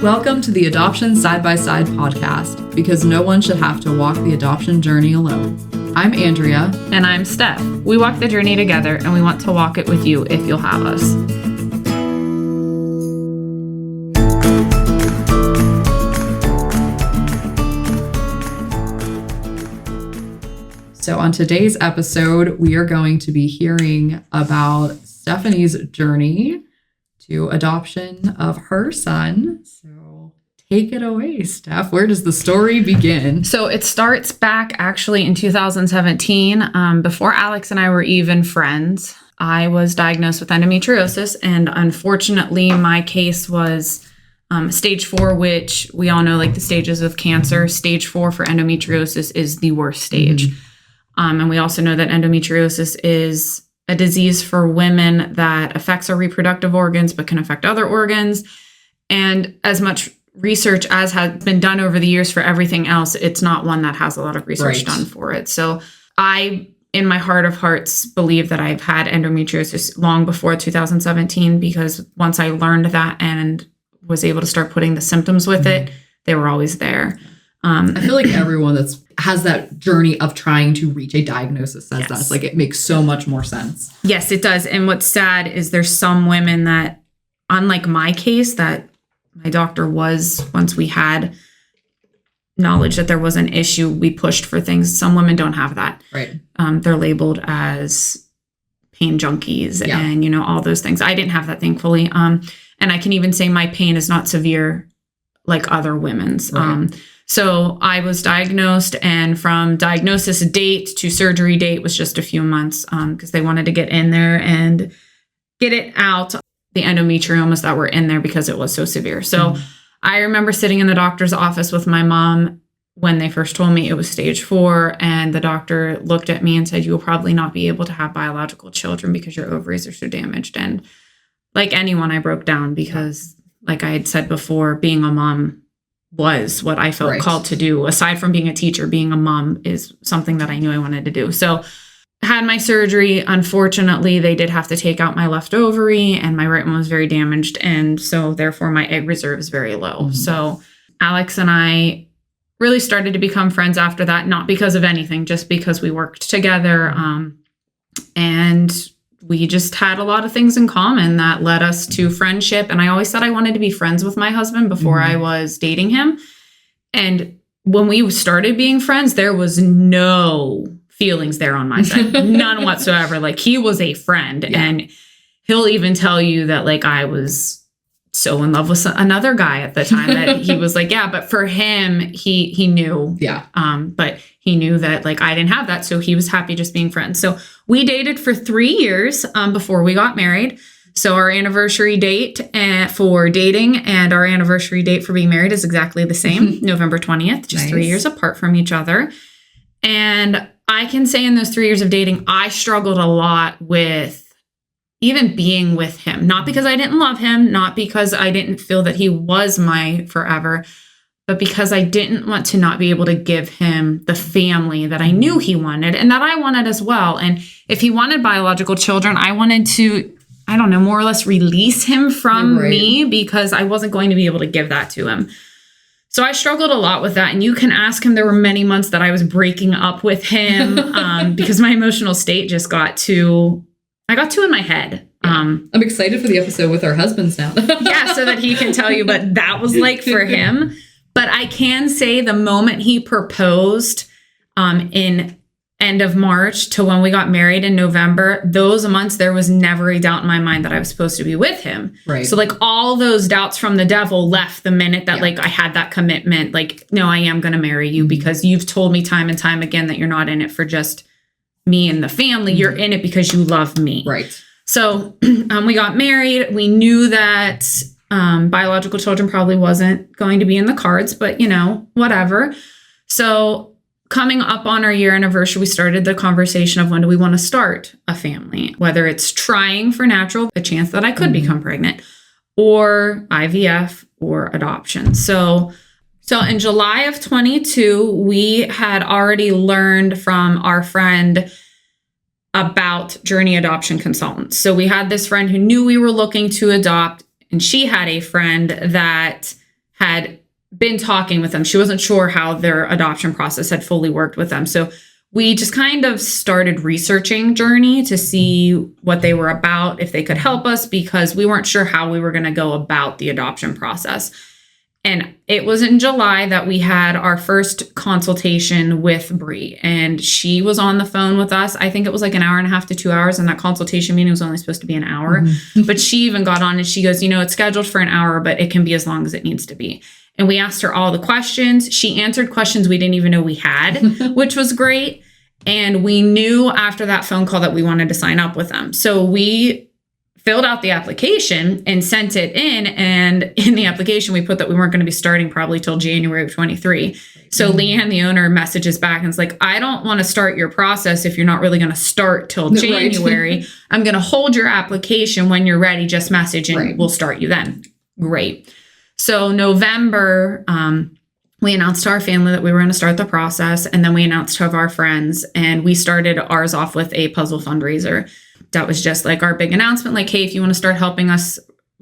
Welcome to the Adoption Side by Side podcast, because no one should have to walk the adoption journey alone. I'm Andrea. And I'm Steph. We walk the journey together, and we want to walk it with you if you'll have us. So on today's episode, we are going to be hearing about Stephanie's journey to adoption of her son. So take it away, Steph. Where does the story begin? So it starts back actually in 2017. Before Alex and I were even friends, I was diagnosed with endometriosis. And unfortunately, my case was stage 4, which we all know, like the stages of cancer. Stage 4 for endometriosis is the worst stage. And we also know that endometriosis is a disease for women that affects our reproductive organs, but can affect other organs. And as much research as has been done over the years for everything else, it's not one that has a lot of research done for it. So I, in my heart of hearts, believe that I've had endometriosis long before 2017, because once I learned that and was able to start putting the symptoms with it, they were always there. I feel like everyone has that journey of trying to reach a diagnosis says that. It's like, it makes so much more sense. Yes, it does. And what's sad is there's some women that, unlike my case, that my doctor was, once we had knowledge that there was an issue, we pushed for things. Some women don't have that. Right. They're labeled as pain junkies and, all those things. I didn't have that, thankfully. And I can even say my pain is not severe like other women's. Right. So I was diagnosed, and from diagnosis date to surgery date was just a few months, because they wanted to get in there and get it out, the endometriomas that were in there, because it was so severe. So I remember sitting in the doctor's office with my mom when they first told me it was stage 4, and the doctor looked at me and said, "You will probably not be able to have biological children because your ovaries are so damaged." And like anyone, I broke down, because like I had said before, being a mom was what I felt called to do. Aside from being a teacher, being a mom is something that I knew I wanted to do. So had my surgery. Unfortunately, they did have to take out my left ovary, and my right one was very damaged. And so therefore my egg reserve is very low. So Alex and I really started to become friends after that, not because of anything, just because we worked together. And we just had a lot of things in common that led us to friendship. And I always said I wanted to be friends with my husband before I was dating him. And when we started being friends, there was no feelings there on my side, none whatsoever. Like, he was a friend, and he'll even tell you that like I was so in love with another guy at the time that he was like, but for him, he knew, but he knew that like I didn't have that. So he was happy just being friends. So we dated for 3 years before we got married. So our anniversary date for dating and our anniversary date for being married is exactly the same, November 20th, just 3 years apart from each other. And I can say in those 3 years of dating, I struggled a lot with even being with him, not because I didn't love him, not because I didn't feel that he was my forever, but because I didn't want to not be able to give him the family that I knew he wanted and that I wanted as well. And if he wanted biological children, I wanted to, more or less release him from me, because I wasn't going to be able to give that to him. So I struggled a lot with that. And you can ask him, there were many months that I was breaking up with him because my emotional state just got too in my head. I'm excited for the episode with our husbands now. So that he can tell you what that was like for him. But I can say the moment he proposed in end of March to when we got married in November, those months, there was never a doubt in my mind that I was supposed to be with him. Right. So like all those doubts from the devil left the minute that like I had that commitment, like, no, I am going to marry you, because you've told me time and time again that you're not in it for just me and the family. You're in it because you love me. Right. So we got married. We knew that biological children probably wasn't going to be in the cards, but whatever. So coming up on our year anniversary, we started the conversation of when do we want to start a family, whether it's trying for natural, a chance that I could become pregnant, or IVF or adoption. So in July of 22, we had already learned from our friend about Journey Adoption Consultants. So we had this friend who knew we were looking to adopt, and she had a friend that had been talking with them. She wasn't sure how their adoption process had fully worked with them. So we just kind of started researching Journey to see what they were about, if they could help us, because we weren't sure how we were going to go about the adoption process. And it was in July that we had our first consultation with Bree, and she was on the phone with us. I think it was like an hour and a half to 2 hours, and that consultation meeting was only supposed to be an hour. But she even got on and she goes, it's scheduled for an hour, but it can be as long as it needs to be. And we asked her all the questions. She answered questions we didn't even know we had, which was great. And we knew after that phone call that we wanted to sign up with them. So we filled out the application and sent it in. And in the application, we put that we weren't going to be starting probably till January of 23. So Leanne, the owner, messages back and is like, I don't want to start your process if you're not really going to start till January. I'm going to hold your application when you're ready. Just message and we'll start you then. Great. So November, we announced to our family that we were going to start the process, and then we announced to our friends, and we started ours off with a puzzle fundraiser. That was just like our big announcement, like, hey, if you want to start helping us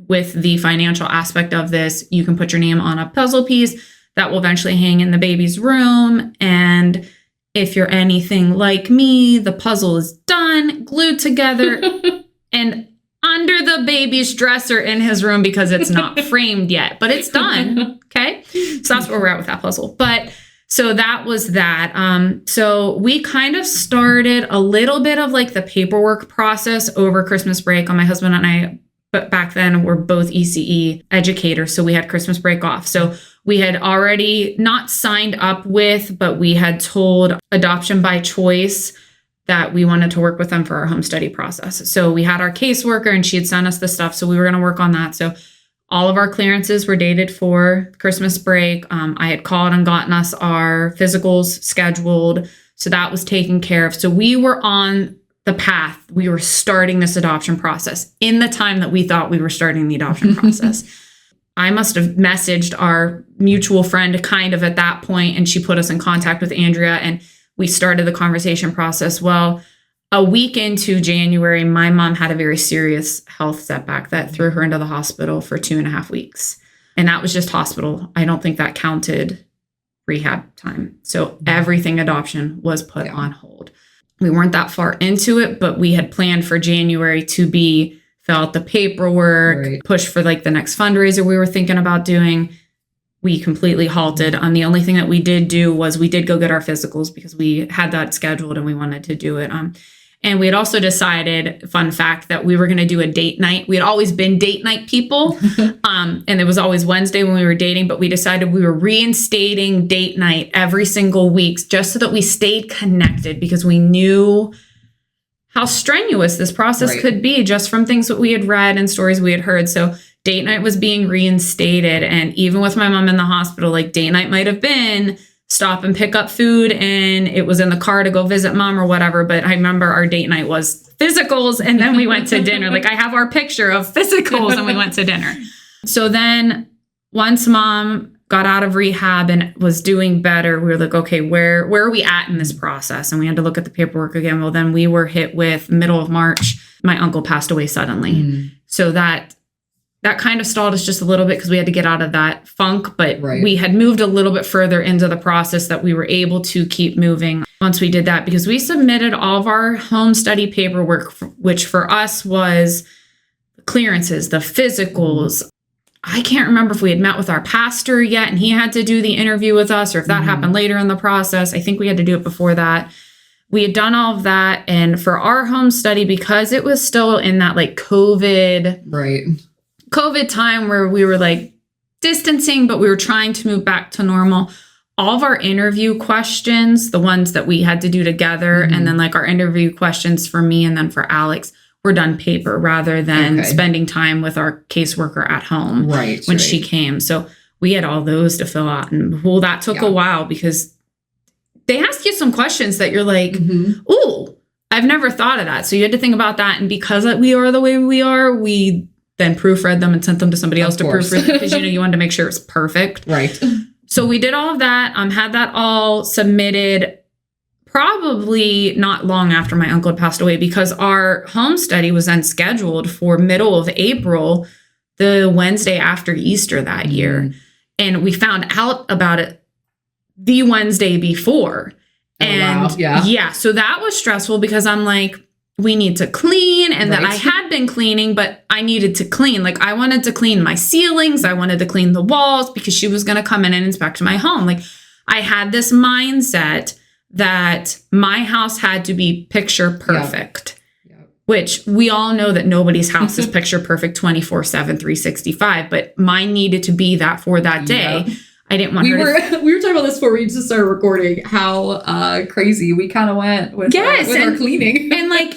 with the financial aspect of this, you can put your name on a puzzle piece that will eventually hang in the baby's room. And if you're anything like me, the puzzle is done, glued together, and under the baby's dresser in his room because it's not framed yet, but it's done. Okay. So that's where we're at with that puzzle. But so that was that. So we kind of started a little bit of like the paperwork process over Christmas break on my husband and I, but back then we're both ECE educators. So we had Christmas break off. So we had already not signed up with, but we had told Adoption by Choice that we wanted to work with them for our home study process. So we had our caseworker and she had sent us the stuff. So we were going to work on that. So all of our clearances were dated for Christmas break. I had called and gotten us our physicals scheduled. So that was taken care of. So we were on the path. We were starting this adoption process in the time that we thought we were starting the adoption process. I must have messaged our mutual friend kind of at that point, and she put us in contact with Andrea, and we started the conversation process. Well, a week into January, my mom had a very serious health setback that threw her into the hospital for 2.5 weeks. And that was just hospital. I don't think that counted rehab time. So everything adoption was put on hold. We weren't that far into it, but we had planned for January to be fill out the paperwork, push for like the next fundraiser we were thinking about doing. We completely halted. The only thing that we did do was we did go get our physicals because we had that scheduled and we wanted to do it. And we had also decided, fun fact, that we were going to do a date night. We had always been date night people. And it was always Wednesday when we were dating, but we decided we were reinstating date night every single week just so that we stayed connected, because we knew how strenuous this process could be just from things that we had read and stories we had heard. So date night was being reinstated. And even with my mom in the hospital, like date night might have been stop and pick up food, and it was in the car to go visit mom or whatever. But I remember our date night was physicals, and then we went to dinner. Like I have our picture of physicals and we went to dinner. So then once mom got out of rehab and was doing better, we were like, okay, where are we at in this process? And we had to look at the paperwork again. Well, then we were hit with middle of March. My uncle passed away suddenly. So that kind of stalled us just a little bit because we had to get out of that funk, but we had moved a little bit further into the process that we were able to keep moving once we did that, because we submitted all of our home study paperwork, which for us was clearances, the physicals. I can't remember if we had met with our pastor yet and he had to do the interview with us, or if that happened later in the process. I think we had to do it before that. We had done all of that. And for our home study, because it was still in that like COVID time where we were like distancing, but we were trying to move back to normal. All of our interview questions, the ones that we had to do together, and then like our interview questions for me and then for Alex, were done paper rather than spending time with our caseworker at home when she came. So we had all those to fill out. And well, that took a while because they ask you some questions that you're like, ooh, I've never thought of that. So you had to think about that. And because we are the way we are, we then proofread them and sent them to somebody else to proofread because you wanted to make sure it was perfect. So we did all of that, had that all submitted probably not long after my uncle had passed away, because our home study was then scheduled for middle of April, the Wednesday after Easter that year. And we found out about it the Wednesday before. And wow. Yeah. So that was stressful because I'm like, we need to clean. And that I had been cleaning, but I needed to clean. Like I wanted to clean my ceilings. I wanted to clean the walls because she was going to come in and inspect my home. Like I had this mindset that my house had to be picture perfect, which we all know that nobody's house is picture perfect 24/7, 365, but mine needed to be that for that day. I didn't want we were talking about this before we just started recording, how crazy we kind of went with our cleaning. And like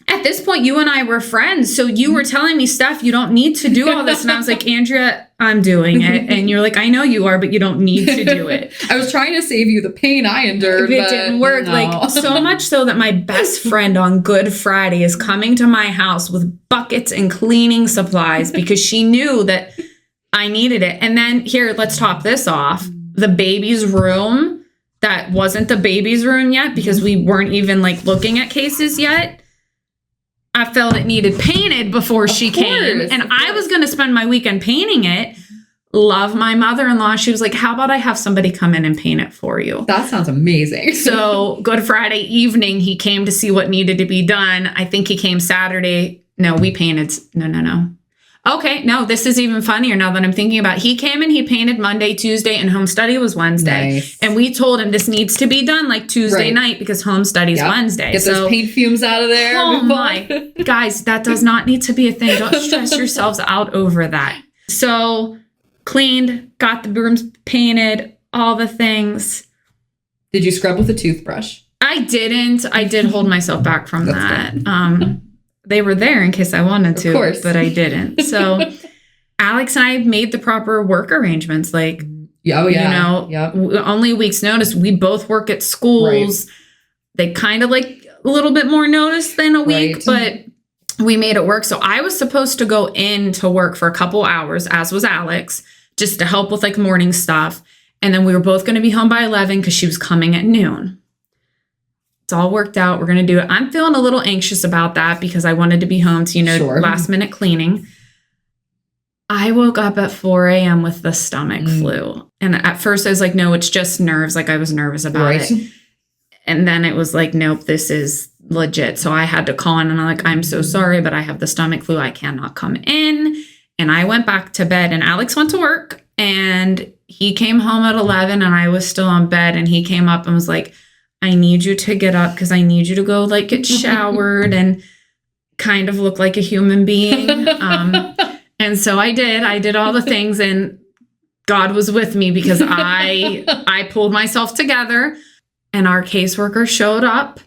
at this point, you and I were friends. So you were telling me, Steph, you don't need to do all this. And I was like, Andrea, I'm doing it. And you're like, I know you are, but you don't need to do it. I was trying to save you the pain I endured. It didn't work. No. Like so much so that my best friend on Good Friday is coming to my house with buckets and cleaning supplies because she knew that I needed it. And then here, let's top this off. The baby's room that wasn't the baby's room yet because we weren't even like looking at cases yet. I felt it needed painted before she came. And I was going to spend my weekend painting it. Love my mother-in-law. She was like, how about I have somebody come in and paint it for you? That sounds amazing. So Good Friday evening, he came to see what needed to be done. I think he came Saturday. No, we painted. No. Okay, no, this is even funnier now that I'm thinking about it. He came and he painted Monday, Tuesday, and home study was Wednesday. Nice. And we told him this needs to be done like Tuesday night because home study's Wednesday. Get those paint fumes out of there. Oh my. Guys, that does not need to be a thing. Don't stress yourselves out over that. So cleaned, got the rooms painted, all the things. Did you scrub with a toothbrush? I didn't. I did hold myself back from that. They were there in case I wanted to, but I didn't. So Alex and I made the proper work arrangements. Like, only a week's notice. We both work at schools. Right. They kind of like a little bit more notice than a week, but we made it work. So I was supposed to go in to work for a couple hours, as was Alex, just to help with like morning stuff. And then we were both going to be home by 11 because she was coming at noon. It's all worked out. We're going to do it. I'm feeling a little anxious about that because I wanted to be home to, last minute cleaning. I woke up at 4 a.m. with the stomach flu. And at first I was like, no, it's just nerves. Like I was nervous about it. And then it was like, nope, this is legit. So I had to call in and I'm like, I'm so sorry, but I have the stomach flu. I cannot come in. And I went back to bed and Alex went to work and he came home at 11 and I was still on bed and he came up and was like, I need you to get up because I need you to go like get showered and kind of look like a human being. And so I did all the things and God was with me because I pulled myself together and our caseworker showed up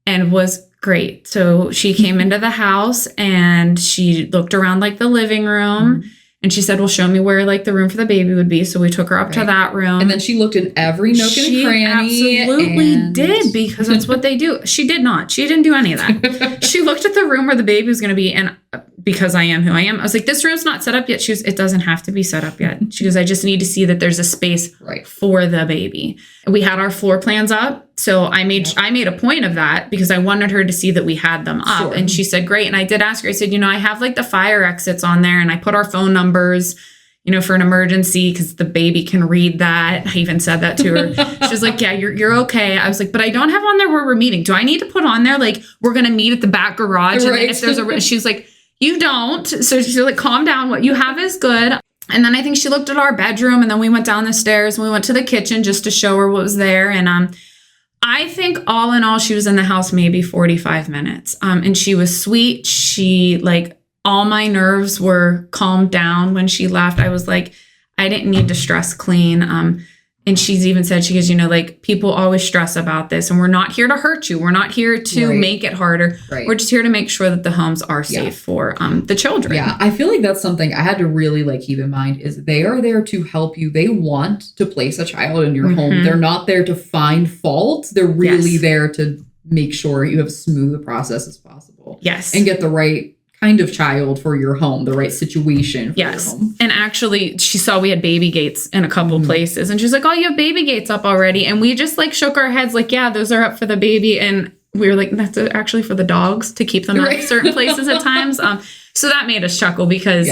and was great. So she came into the house and she looked around like the living room. And she said, well, show me where like the room for the baby would be. So we took her up to that room. And then she looked in every nook and cranny. She absolutely did because that's what they do. She did not. She didn't do any of that. She looked at the room where the baby was going to be. And because I am who I am, I was like, this room's not set up yet. She goes, it doesn't have to be set up yet. She goes, I just need to see that there's a space for the baby. We had our floor plans up. So I made a point of that because I wanted her to see that we had them up. Sure. And she said, great. And I did ask her, I said, I have like the fire exits on there and I put our phone numbers, for an emergency because the baby can read that. I even said that to her. She was like, yeah, you're okay. I was like, but I don't have on there where we're meeting. Do I need to put on there? Like, we're going to meet at the back garage. And then if there's she was like, you don't. So she's like, calm down. What you have is good. And then I think she looked at our bedroom and then we went down the stairs and we went to the kitchen just to show her what was there. And, I think all in all, she was in the house maybe 45 minutes. And she was sweet. She all my nerves were calmed down when she left. I was like, I didn't need to stress clean. And she's even said, she goes, people always stress about this and we're not here to hurt you. We're not here to make it harder. We're just here to make sure that the homes are safe for the children. Yeah. I feel like that's something I had to really keep in mind is they are there to help you. They want to place a child in your home. They're not there to find fault. They're really there to make sure you have as smooth a process as possible. Yes. And get the right kind of child for your home, the right situation for your home. And actually, she saw we had baby gates in a couple places. And she's like, oh, you have baby gates up already. And we just shook our heads like, yeah, those are up for the baby. And we were like, that's actually for the dogs to keep them at certain places at times. So that made us chuckle because,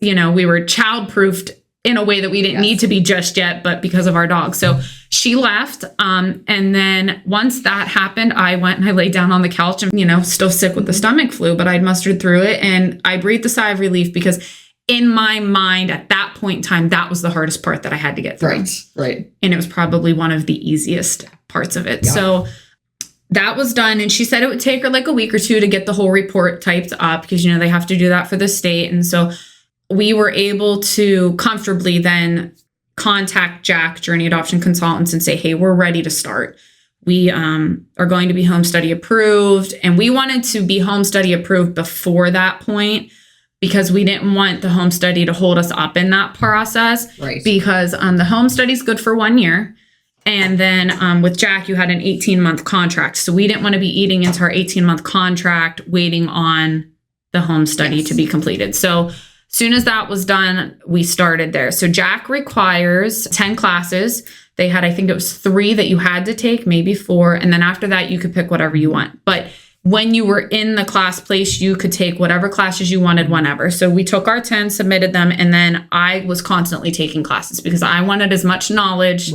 we were child-proofed in a way that we didn't need to be just yet, but because of our dog. So she left. And then once that happened, I went and I laid down on the couch and, still sick with the stomach flu, but I'd mustered through it and I breathed a sigh of relief because in my mind at that point in time, that was the hardest part that I had to get through. Right. And it was probably one of the easiest parts of it. Yeah. So that was done. And she said it would take her like a week or two to get the whole report typed up because, they have to do that for the state. And so we were able to comfortably then contact Jack, Journey Adoption Consultants, and say, hey, we're ready to start. We are going to be home study approved. And we wanted to be home study approved before that point because we didn't want the home study to hold us up in that process. Right. Because the home study is good for 1 year. And then with Jack, you had an 18-month contract. So we didn't want to be eating into our 18-month contract waiting on the home study to be completed. So soon as that was done, we started there. So Jack requires 10 classes. They had, I think it was 3 that you had to take, maybe 4. And then after that, you could pick whatever you want. But when you were in the class place, you could take whatever classes you wanted whenever. So we took our 10, submitted them, and then I was constantly taking classes because I wanted as much knowledge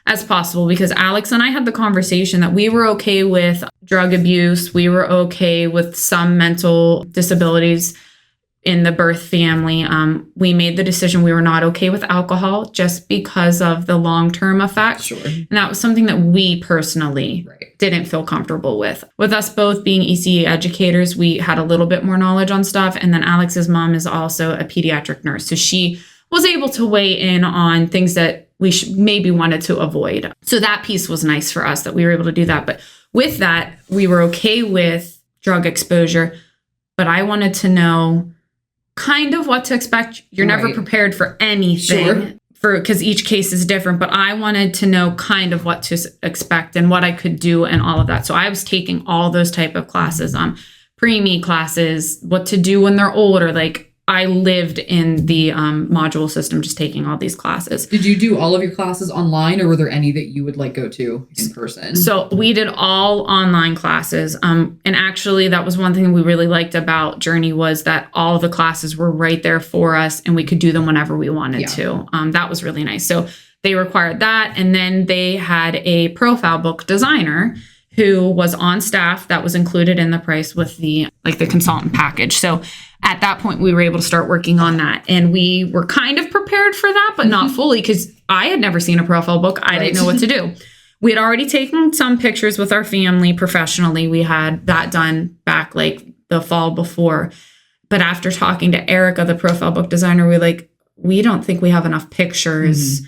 as possible because Alex and I had the conversation that we were okay with drug abuse. We were okay with some mental disabilities in the birth family. We made the decision we were not okay with alcohol just because of the long-term effects. Sure. And that was something that we personally didn't feel comfortable with. With us both being ECE educators, we had a little bit more knowledge on stuff. And then Alex's mom is also a pediatric nurse. So she was able to weigh in on things that we maybe wanted to avoid. So that piece was nice for us that we were able to do that. But with that, we were okay with drug exposure. But I wanted to know kind of what to expect. You're never prepared for anything because each case is different, but I wanted to know kind of what to expect and what I could do and all of that. So I was taking all those type of classes, pre-me classes, what to do when they're older. Like I lived in the module system, just taking all these classes. Did you do all of your classes online or were there any that you would go to in person? So we did all online classes. And actually that was one thing we really liked about Journey was that all the classes were right there for us and we could do them whenever we wanted to. That was really nice. So they required that. And then they had a profile book designer who was on staff that was included in the price with the consultant package. So at that point, we were able to start working on that. And we were kind of prepared for that, but not fully because I had never seen a profile book. I didn't know what to do. We had already taken some pictures with our family professionally. We had that done back the fall before. But after talking to Erica, the profile book designer, we don't think we have enough pictures.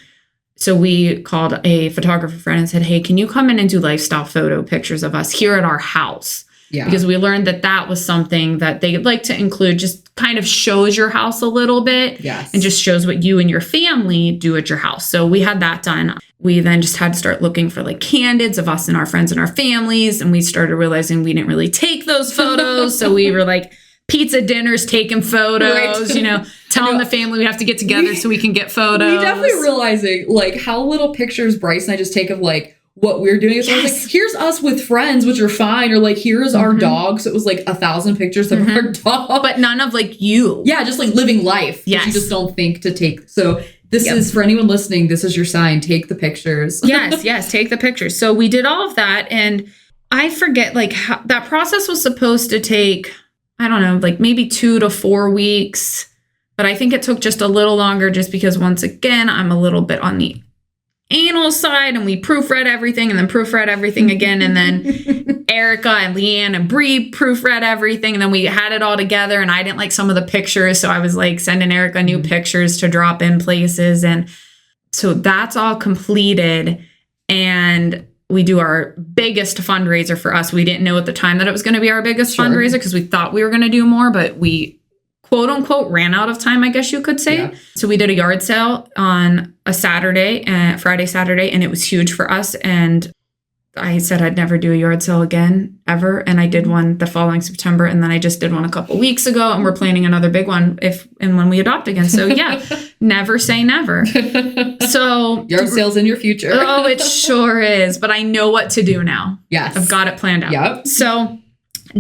So we called a photographer friend and said, hey, can you come in and do lifestyle photo pictures of us here at our house? Yeah. Because we learned that was something that they'd like to include, just kind of shows your house a little bit. Yes. And just shows what you and your family do at your house. So we had that done. We then just had to start looking for candids of us and our friends and our families. And we started realizing we didn't really take those photos. So we were pizza dinners, taking photos, telling the family we have to get together so we can get photos. We definitely realizing how little pictures Bryce and I just take of what we're doing. So I was here's us with friends, which are fine. Or here's our dog. So it was 1,000 pictures of our dog. But none of you. Yeah, just living life. Yes. You just don't think to take. So this is, for anyone listening, this is your sign. Take the pictures. Yes, take the pictures. So we did all of that. And I forget how that process was supposed to take, I don't know, maybe 2 to 4 weeks. But I think it took just a little longer just because, once again, I'm a little bit on the anal side and we proofread everything and then proofread everything again. And then Erica and Leanne and Bree proofread everything. And then we had it all together and I didn't like some of the pictures. So I was sending Erica new pictures to drop in places. And so that's all completed. And we do our biggest fundraiser for us. We didn't know at the time that it was going to be our biggest fundraiser because we thought we were going to do more, but we quote unquote ran out of time, I guess you could say. Yeah. So we did a yard sale on a Friday, Saturday, and it was huge for us. And I said I'd never do a yard sale again, ever. And I did one the following September. And then I just did one a couple weeks ago. And we're planning another big one if and when we adopt again. So yeah, never say never. So yard sales in your future. Oh, it sure is. But I know what to do now. Yes. I've got it planned out. Yep. So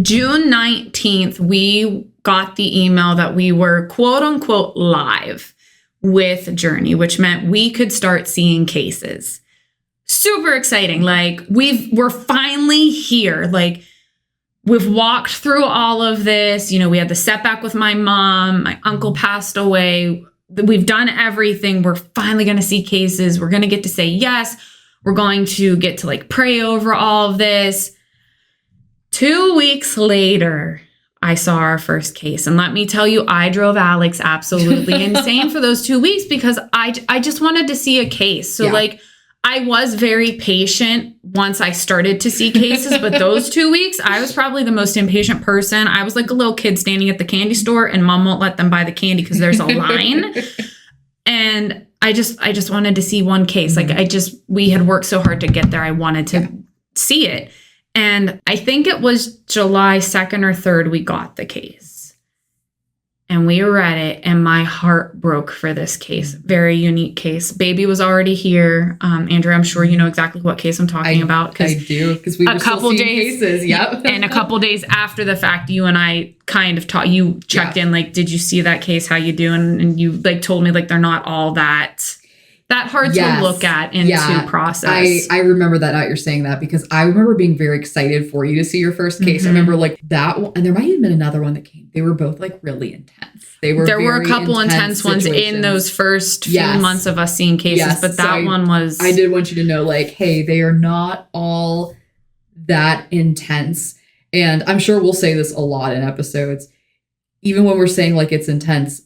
June 19th, we got the email that we were quote unquote live with Journey, which meant we could start seeing cases. Super exciting. Like we're finally here. Like we've walked through all of this. You know, we had the setback with my mom. My uncle passed away. We've done everything. We're finally going to see cases. We're going to get to say yes. We're going to get to like pray over all of this. 2 weeks later, I saw our first case. And let me tell you, I drove Alex absolutely insane for those 2 weeks because I just wanted to see a case. So like I was very patient once I started to see cases, but those 2 weeks, I was probably the most impatient person. I was like a little kid standing at the candy store and mom won't let them buy the candy because there's a line. And I just wanted to see one case. Like we had worked so hard to get there. I wanted to see it. And I think it was July 2nd or 3rd, we got the case. And we read it, and my heart broke for this case. Very unique case. Baby was already here. Andrea, I'm sure you know exactly what case I'm talking about. I do, because we were still seeing cases. Yep. And a couple days after the fact, you and I kind of you checked in, like, did you see that case? How you doing? And you like told me like they're not all that hard to look at and to process. I remember that now you're saying that, because I remember being very excited for you to see your first case. I remember like that one, and there might have been another one that came. They were both like really intense. There were a couple intense ones in those first few months of us seeing cases, but that one was... I did want you to know, like, hey, they are not all that intense. And I'm sure we'll say this a lot in episodes. Even when we're saying like it's intense,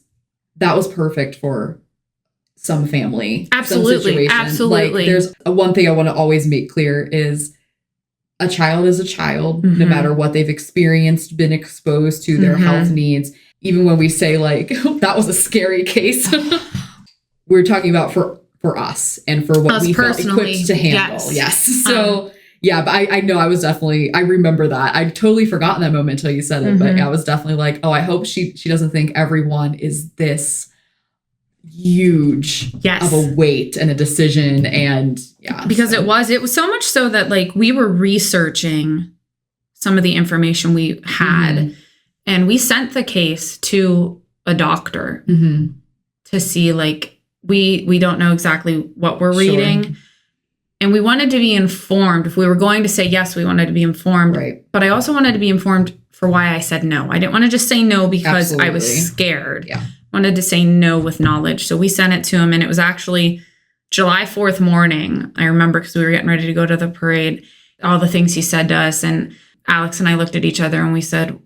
that was perfect for some family. Absolutely. Some situation. Like, there's one thing I want to always make clear is a child is a child, no matter what they've experienced, been exposed to, their health needs. Even when we say like, that was a scary case, we're talking about for us and for what we felt equipped to handle. Yes. So but I know I remember that. I'd totally forgotten that moment until you said it, but I was definitely like, oh, I hope she doesn't think everyone is this huge of a weight and a decision. And because it was so much so that like we were researching some of the information we had, and we sent the case to a doctor to see, like, we don't know exactly what we're reading, and we wanted to be informed. If we were going to say yes, we wanted to be informed, but I also wanted to be informed for why I said no. I didn't want to just say no because I was scared. Wanted to say no with knowledge. So we sent it to him, and it was actually July 4th morning. I remember because we were getting ready to go to the parade, all the things he said to us. And Alex and I looked at each other and we said,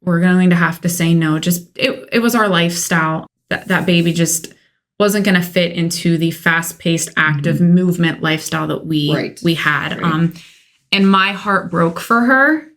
we're going to have to say no. Just it was our lifestyle. That baby just wasn't going to fit into the fast-paced, active movement lifestyle that we had. And my heart broke for her,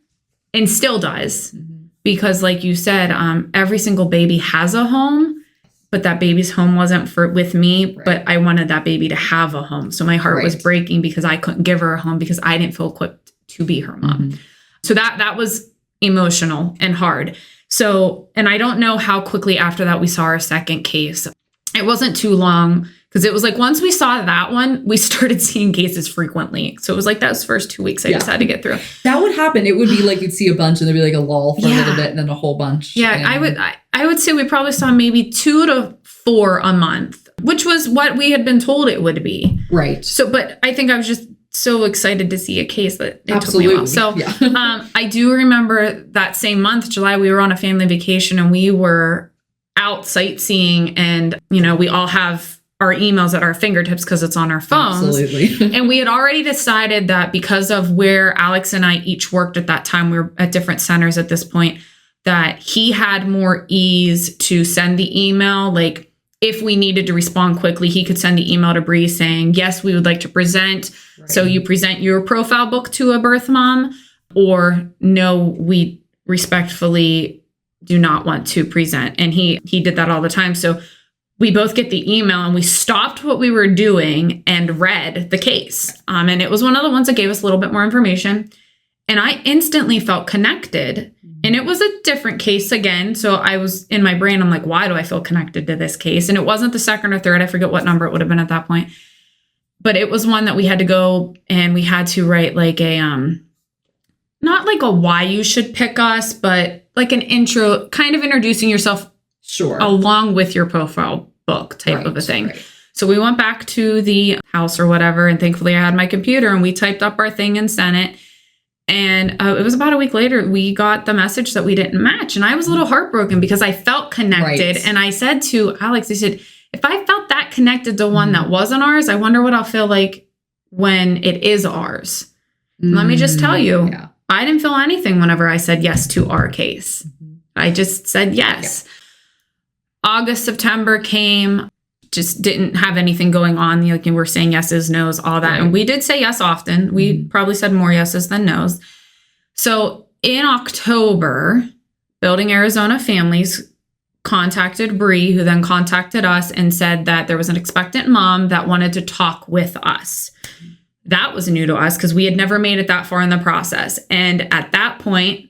and still does. Because like you said, every single baby has a home, but that baby's home wasn't with me, but I wanted that baby to have a home. So my heart was breaking because I couldn't give her a home because I didn't feel equipped to be her mom. So that was emotional and hard. So, and I don't know how quickly after that we saw our second case. It wasn't too long, because it was like once we saw that one, we started seeing cases frequently. So it was like those first 2 weeks I just had to get through. That would happen. It would be like you'd see a bunch and there'd be like a lull for a little bit and then a whole bunch. I would say we probably saw maybe 2 to 4 a month, which was what we had been told it would be. Right. So, but I think I was just so excited to see a case that it took me a while. So I do remember that same month, July, we were on a family vacation and we were out sightseeing, and we all have our emails at our fingertips because it's on our phones. Absolutely. And we had already decided that because of where Alex and I each worked at that time, we were at different centers at this point, that he had more ease to send the email. Like if we needed to respond quickly, he could send the email to Bree saying, yes, we would like to present. So you present your profile book to a birth mom, or no, we respectfully do not want to present. And he did that all the time. So we both get the email and we stopped what we were doing and read the case. And it was one of the ones that gave us a little bit more information. And I instantly felt connected. And it was a different case again. So I was in my brain, I'm like, why do I feel connected to this case? And it wasn't the second or third. I forget what number it would have been at that point. But it was one that we had to go and we had to write like a, not like a why you should pick us, but like an intro, kind of introducing yourself along with your profile book type of a thing. Right. So we went back to the house or whatever, and thankfully I had my computer, and we typed up our thing and sent it. And it was about a week later, we got the message that we didn't match. And I was a little heartbroken because I felt connected. Right. And I said to Alex, I said, if I felt that connected to one that wasn't ours, I wonder what I'll feel like when it is ours. Let me just tell you, I didn't feel anything whenever I said yes to our case. I just said yes. August, September came. Just didn't have anything going on. Like, we're saying yeses, nos, all that. Right. And we did say yes often. We probably said more yeses than nos. So in October, Building Arizona Families contacted Bree, who then contacted us and said that there was an expectant mom that wanted to talk with us. That was new to us because we had never made it that far in the process. And at that point,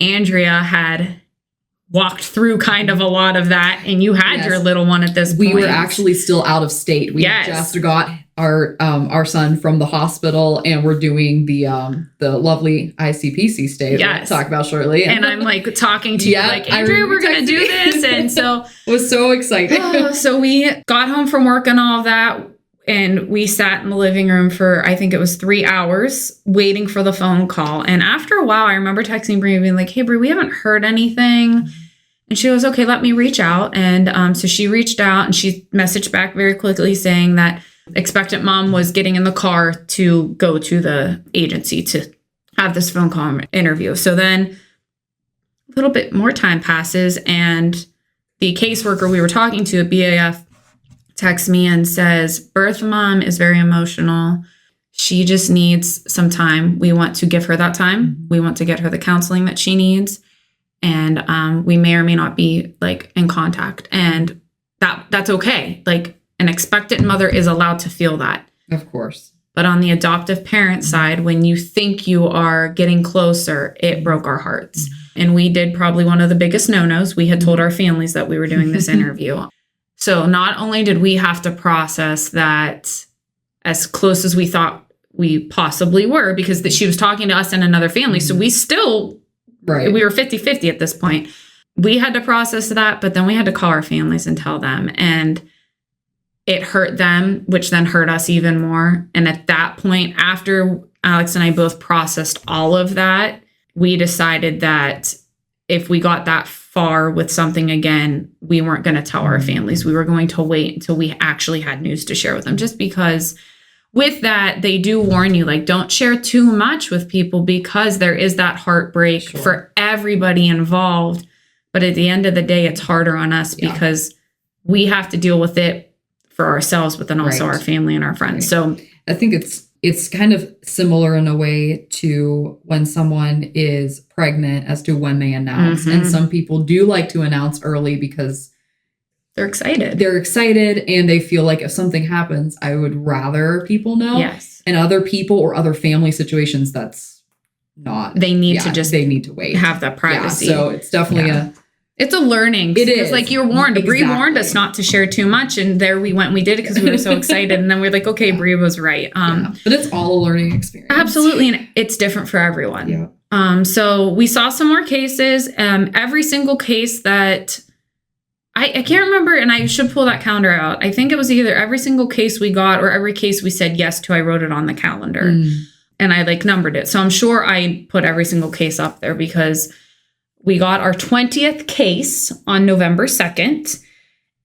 Andrea had walked through kind of a lot of that, and you had your little one at this point. We were actually still out of state. We just got our son from the hospital, and we're doing the lovely ICPC stay that we'll talk about shortly. And I'm like talking to you like, Andrea, we're going to do this. And so I was so excited. So we got home from work and all that, and we sat in the living room for, I think it was 3 hours waiting for the phone call. And after a while, I remember texting Bree being like, hey, Bree, we haven't heard anything. And she goes, okay, let me reach out. And so she reached out, and she messaged back very quickly saying that expectant mom was getting in the car to go to the agency to have this phone call interview. So then a little bit more time passes, and the caseworker we were talking to at BAF texts me and says, birth mom is very emotional. She just needs some time. We want to give her that time. We want to get her the counseling that she needs. And we may or may not be like in contact, and that's okay. Like, an expectant mother is allowed to feel that. Of course. But on the adoptive parent side, when you think you are getting closer, it broke our hearts. And we did probably one of the biggest no-nos. We had told our families that we were doing this interview. So not only did we have to process that as close as we thought we possibly were, because she was talking to us and another family. So we still... Right. We were 50-50 at this point. We had to process that, but then we had to call our families and tell them. And it hurt them, which then hurt us even more. And at that point, after Alex and I both processed all of that, we decided that if we got that far with something again, we weren't going to tell our families. We were going to wait until we actually had news to share with them, just because with that, they do warn you, like, don't share too much with people, because there is that heartbreak for everybody involved. But at the end of the day, it's harder on us because we have to deal with it for ourselves, but then also our family and our friends. So I think it's kind of similar in a way to when someone is pregnant as to when they announce. And some people do like to announce early because they're excited. They're excited, and they feel like if something happens, I would rather people know. Yes. And other people or other family situations, that's not. They need they need to wait. Have that privacy. Yeah, so it's definitely it's a learning. It is. Like, you're warned. Exactly. Bree warned us not to share too much, and there we went. We did it because we were so excited, and then we're like, okay, Bree was right. But it's all a learning experience. Absolutely, and it's different for everyone. Yeah. So we saw some more cases. Every single case that I can't remember, and I should pull that calendar out. I think it was either every single case we got or every case we said yes to, I wrote it on the calendar. And I numbered it. So I'm sure I put every single case up there, because we got our 20th case on November 2nd.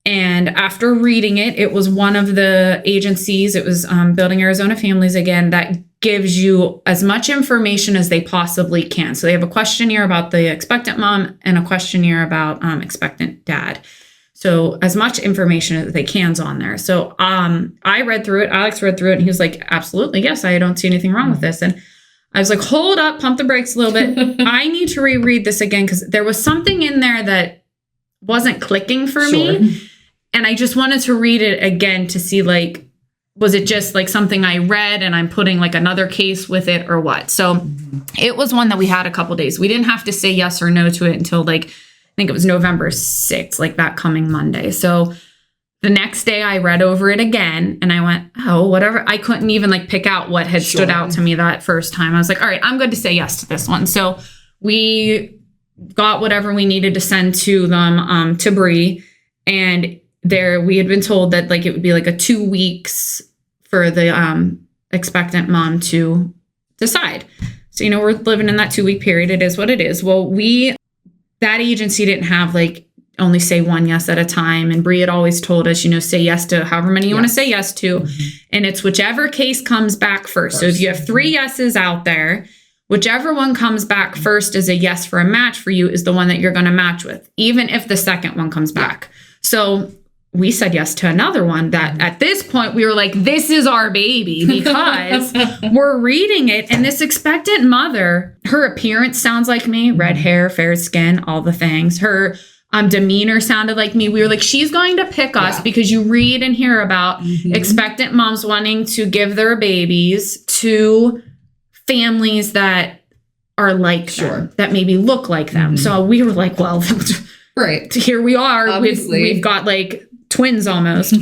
And after reading it, it was one of the agencies, it was Building Arizona Families again, that gives you as much information as they possibly can. So they have a questionnaire about the expectant mom and a questionnaire about expectant dad. So as much information as they can's on there. So I read through it, Alex read through it, and he was like, absolutely, yes, I don't see anything wrong with this. And I was like, hold up, pump the brakes a little bit. I need to reread this again, because there was something in there that wasn't clicking for me. And I just wanted to read it again to see, was it just something I read and I'm putting another case with it, or what? So it was one that we had a couple days. We didn't have to say yes or no to it until I think it was November 6th, that coming Monday. So the next day I read over it again, and I went, oh, whatever. I couldn't even pick out what had stood out to me that first time. I was like, all right, I'm good to say yes to this one. So we got whatever we needed to send to them, to Bree. And we had been told that like it would be like a 2 weeks for the expectant mom to decide. So, you know, we're living in that 2-week period. It is what it is. Well, that agency didn't have like only say one yes at a time. And Bree had always told us, you know, say yes to however many you want to say yes to. And it's whichever case comes back first. So if you have 3 yeses out there, whichever one comes back first as a yes for a match for you is the one that you're going to match with, even if the second one comes back. So we said yes to another one that at this point we were like, this is our baby, because we're reading it. And this expectant mother, her appearance sounds like me, red hair, fair skin, all the things. Her demeanor sounded like me. We were like, she's going to pick us because you read and hear about expectant moms wanting to give their babies to families that are like them, that maybe look like them. So we were like, well, here we are. Obviously. We've got like twins almost.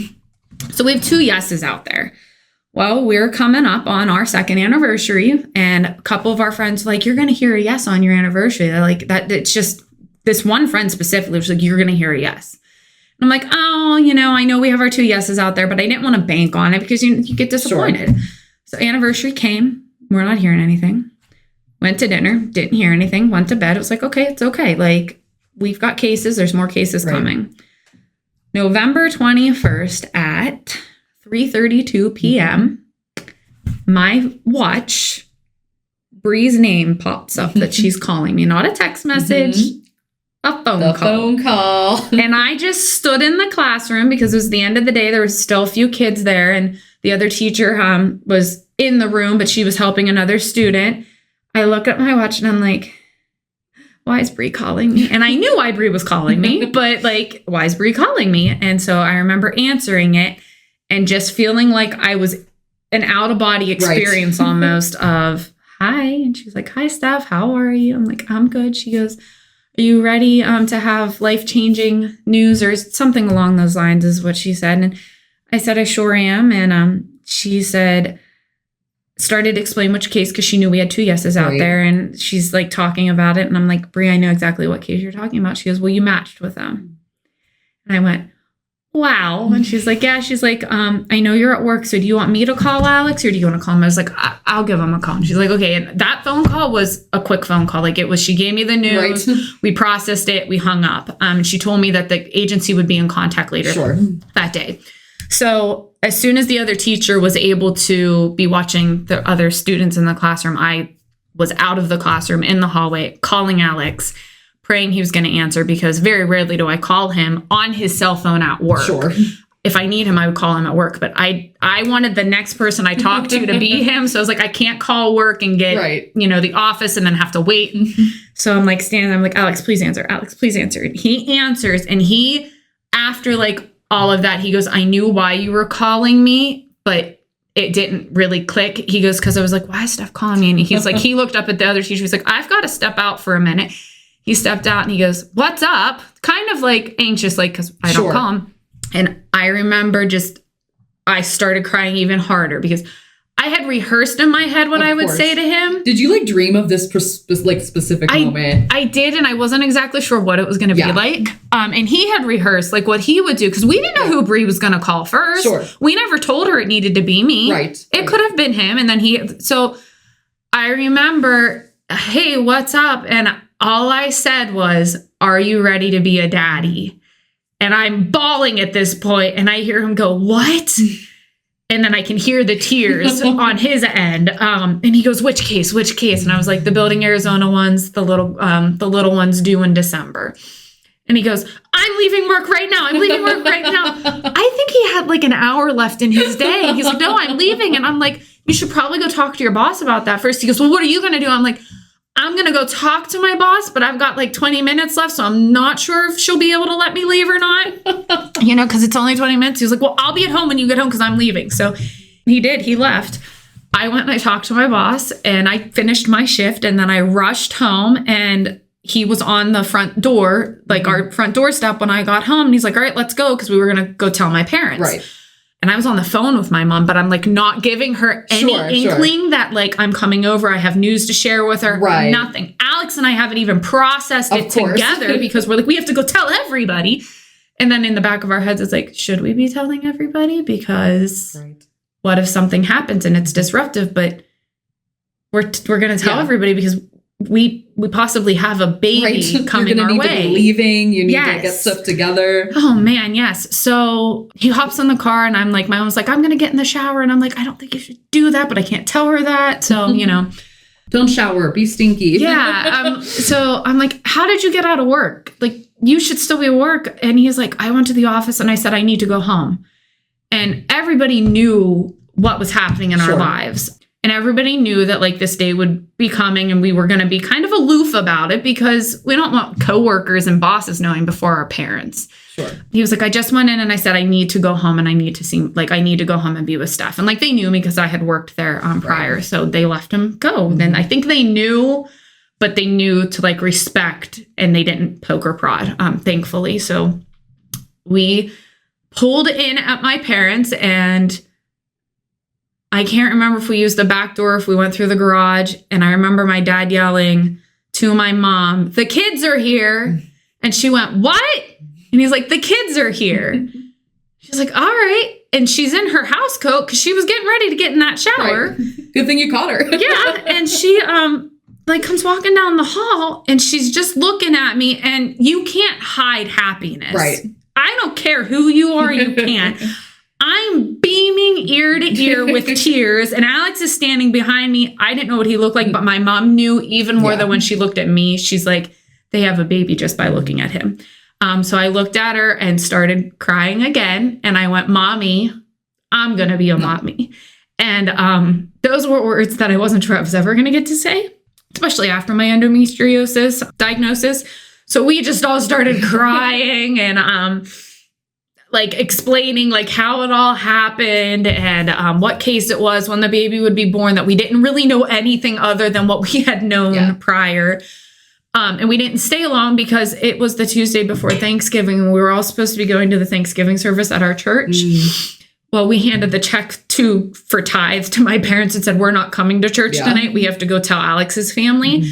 So we have 2 yeses out there. Well, we're coming up on our 2nd anniversary, and a couple of our friends were like, you're going to hear a yes on your anniversary. They're like, that it's just, this one friend specifically was like, you're going to hear a yes. And I'm like, oh, you know, I know we have our 2 yeses out there, but I didn't want to bank on it because you get disappointed. So anniversary came. We're not hearing anything. Went to dinner. Didn't hear anything. Went to bed. It was like, okay, it's okay. Like, we've got cases. There's more cases coming. November 21st at 3:32 p.m., my watch, Bree's name pops up that she's calling me. Not a text message, a phone call. And I just stood in the classroom because it was the end of the day. There was still a few kids there, and the other teacher was in the room, but she was helping another student. I look at my watch and I'm like, why is Bree calling me? And I knew why Bree was calling me, but like, why is Bree calling me? And so I remember answering it and just feeling like I was an out-of-body experience almost of, hi. And she's like, hi, Steph, how are you? I'm like, I'm good. She goes, are you ready to have life-changing news or something along those lines is what she said. And I said, I sure am. And she said, started to explain which case because she knew we had 2 yeses out there. And she's like talking about it. And I'm like, Bree, I know exactly what case you're talking about. She goes, well, you matched with them. And I went, wow. And she's like, yeah. She's like, I know you're at work. So do you want me to call Alex or do you want to call him? I was like, I'll give him a call. And she's like, okay. And that phone call was a quick phone call. Like it was, she gave me the news. We processed it. We hung up. And she told me that the agency would be in contact later that day. So as soon as the other teacher was able to be watching the other students in the classroom, I was out of the classroom in the hallway calling Alex, praying he was going to answer because very rarely do I call him on his cell phone at work. If I need him, I would call him at work. But I wanted the next person I talked to be him. So I was like, I can't call work and get, the office and then have to wait. So I'm like standing there, I'm like, Alex, please answer. Alex, please answer. And he answers. And after like all of that, he goes, I knew why you were calling me, but it didn't really click. He goes, because I was like, why is Steph calling me? And he's like, he looked up at the other teacher. He's like, I've got to step out for a minute. He stepped out and he goes, what's up? Kind of like anxious, like, because I don't call him. And I remember I started crying even harder because I had rehearsed in my head what I would say to him. Did you like dream of this specific moment? I did, and I wasn't exactly sure what it was going to be like. And he had rehearsed like what he would do because we didn't know who Bree was going to call first. We never told her it needed to be me. It could have been him, and then so I remember, hey, what's up? And all I said was, are you ready to be a daddy? And I'm bawling at this point, and I hear him go, what? And then I can hear the tears on his end. And he goes, which case? And I was like, the Building Arizona ones, the little ones due in December. And he goes, I'm leaving work right now. I think he had like an hour left in his day. He's like, no, I'm leaving. And I'm like, you should probably go talk to your boss about that first. He goes, well, what are you going to do? I'm like, I'm going to go talk to my boss, but I've got like 20 minutes left. So I'm not sure if she'll be able to let me leave or not, because it's only 20 minutes. He was like, well, I'll be at home when you get home because I'm leaving. So he did. He left. I went and I talked to my boss and I finished my shift and then I rushed home and he was on the front door, like our front doorstep when I got home. And he's like, all right, let's go. Because we were going to go tell my parents. And I was on the phone with my mom, but I'm like not giving her any inkling that like I'm coming over. I have news to share with her. Nothing. Alex and I haven't even processed it together because we're like, we have to go tell everybody. And then in the back of our heads, it's like, should we be telling everybody? Because what if something happens and it's disruptive? But we're going to tell everybody because we possibly have a baby coming our way. You're going to need to be leaving. You need to get stuff together. Oh, man, yes. So he hops in the car and I'm like, my mom's like, I'm going to get in the shower. And I'm like, I don't think you should do that, but I can't tell her that. So, you know. Don't shower. Be stinky. Yeah. So I'm like, how did you get out of work? Like, you should still be at work. And he's like, I went to the office and I said, I need to go home. And everybody knew what was happening in our lives. And everybody knew that like this day would be coming and we were going to be kind of aloof about it because we don't want coworkers and bosses knowing before our parents. Sure. He was like, I just went in and I said, I need to go home and I need to go home and be with Steph. And like, they knew me because I had worked there prior. So they let him go. Mm-hmm. Then I think they knew, but they knew to like respect and they didn't poke or prod, thankfully. So we pulled in at my parents' and I can't remember if we used the back door, if we went through the garage. And I remember my dad yelling to my mom, the kids are here. And she went, what? And he's like, the kids are here. She's like, all right. And she's in her house coat because she was getting ready to get in that shower. Right. Good thing you caught her. Yeah. And she like comes walking down the hall and she's just looking at me and you can't hide happiness. Right. I don't care who you are, you can't. I'm beaming ear to ear with tears, and Alex is standing behind me. I didn't know what he looked like, but my mom knew even more than when she looked at me. She's like, they have a baby just by looking at him. So I looked at her and started crying again, and I went, Mommy, I'm going to be a mommy. And those were words that I wasn't sure I was ever going to get to say, especially after my endometriosis diagnosis. So we just all started crying and like explaining like how it all happened and what case it was when the baby would be born, that we didn't really know anything other than what we had known prior. And we didn't stay long because it was the Tuesday before Thanksgiving. And we were all supposed to be going to the Thanksgiving service at our church. Well, we handed the check for tithes to my parents and said, we're not coming to church tonight. We have to go tell Alex's family.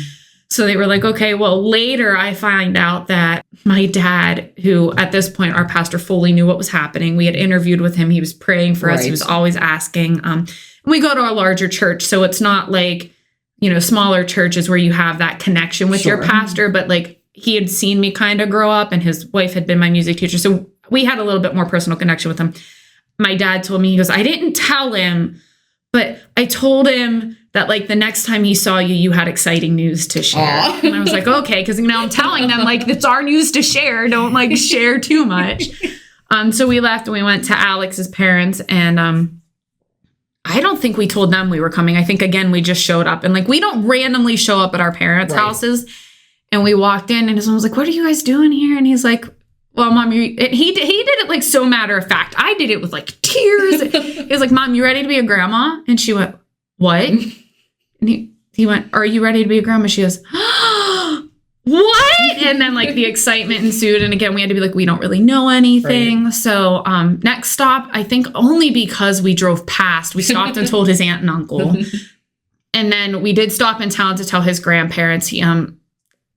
So they were like, okay, well, later I find out that my dad, who at this point, our pastor fully knew what was happening. We had interviewed with him. He was praying for us. He was always asking. We go to a larger church. So it's not like, you know, smaller churches where you have that connection with your pastor. But like he had seen me kind of grow up and his wife had been my music teacher. So we had a little bit more personal connection with him. My dad told me, he goes, I didn't tell him, but I told him that like the next time he saw you, you had exciting news to share. And I was like, okay, because you know I'm telling them like it's our news to share. Don't like share too much. So we left and we went to Alex's parents, and I don't think we told them we were coming. I think again we just showed up, and like we don't randomly show up at our parents' houses. And we walked in, and his mom was like, "What are you guys doing here?" And he's like, well, Mom, he did it like so matter of fact. I did it with like tears. He was like, Mom, you ready to be a grandma? And she went, what? And he went, are you ready to be a grandma? She goes, what? And then like the excitement ensued. And again, we had to be like, we don't really know anything. Right. So next stop, I think only because we drove past, we stopped and told his aunt and uncle. And then we did stop in town to tell his grandparents. He,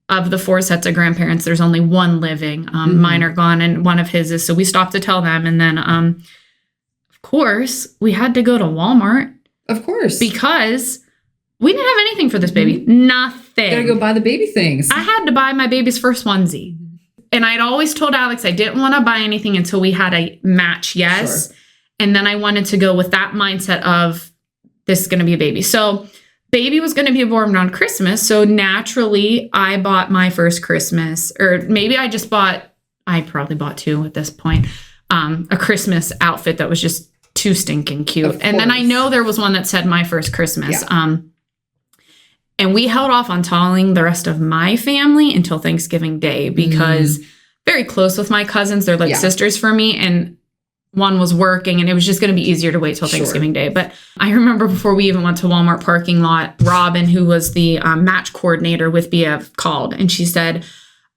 of the 4 sets of grandparents, there's only one living. Mine are gone and one of his is. So we stopped to tell them. And then, of course, we had to go to Walmart. Of course. Because we didn't have anything for this baby. Nothing. Gotta go buy the baby things. I had to buy my baby's first onesie. And I'd always told Alex I didn't want to buy anything until we had a match yes. Sure. And then I wanted to go with that mindset of this is going to be a baby. So baby was going to be born around Christmas. So naturally, I bought my first Christmas, or maybe I probably bought 2 at this point, a Christmas outfit that was just too stinking cute. And then I know there was one that said my first Christmas. Yeah. And we held off on telling the rest of my family until Thanksgiving Day because very close with my cousins. They're like sisters for me. And one was working and it was just going to be easier to wait till Thanksgiving Day. But I remember before we even went to Walmart parking lot, Robin, who was the match coordinator with BF, called and she said,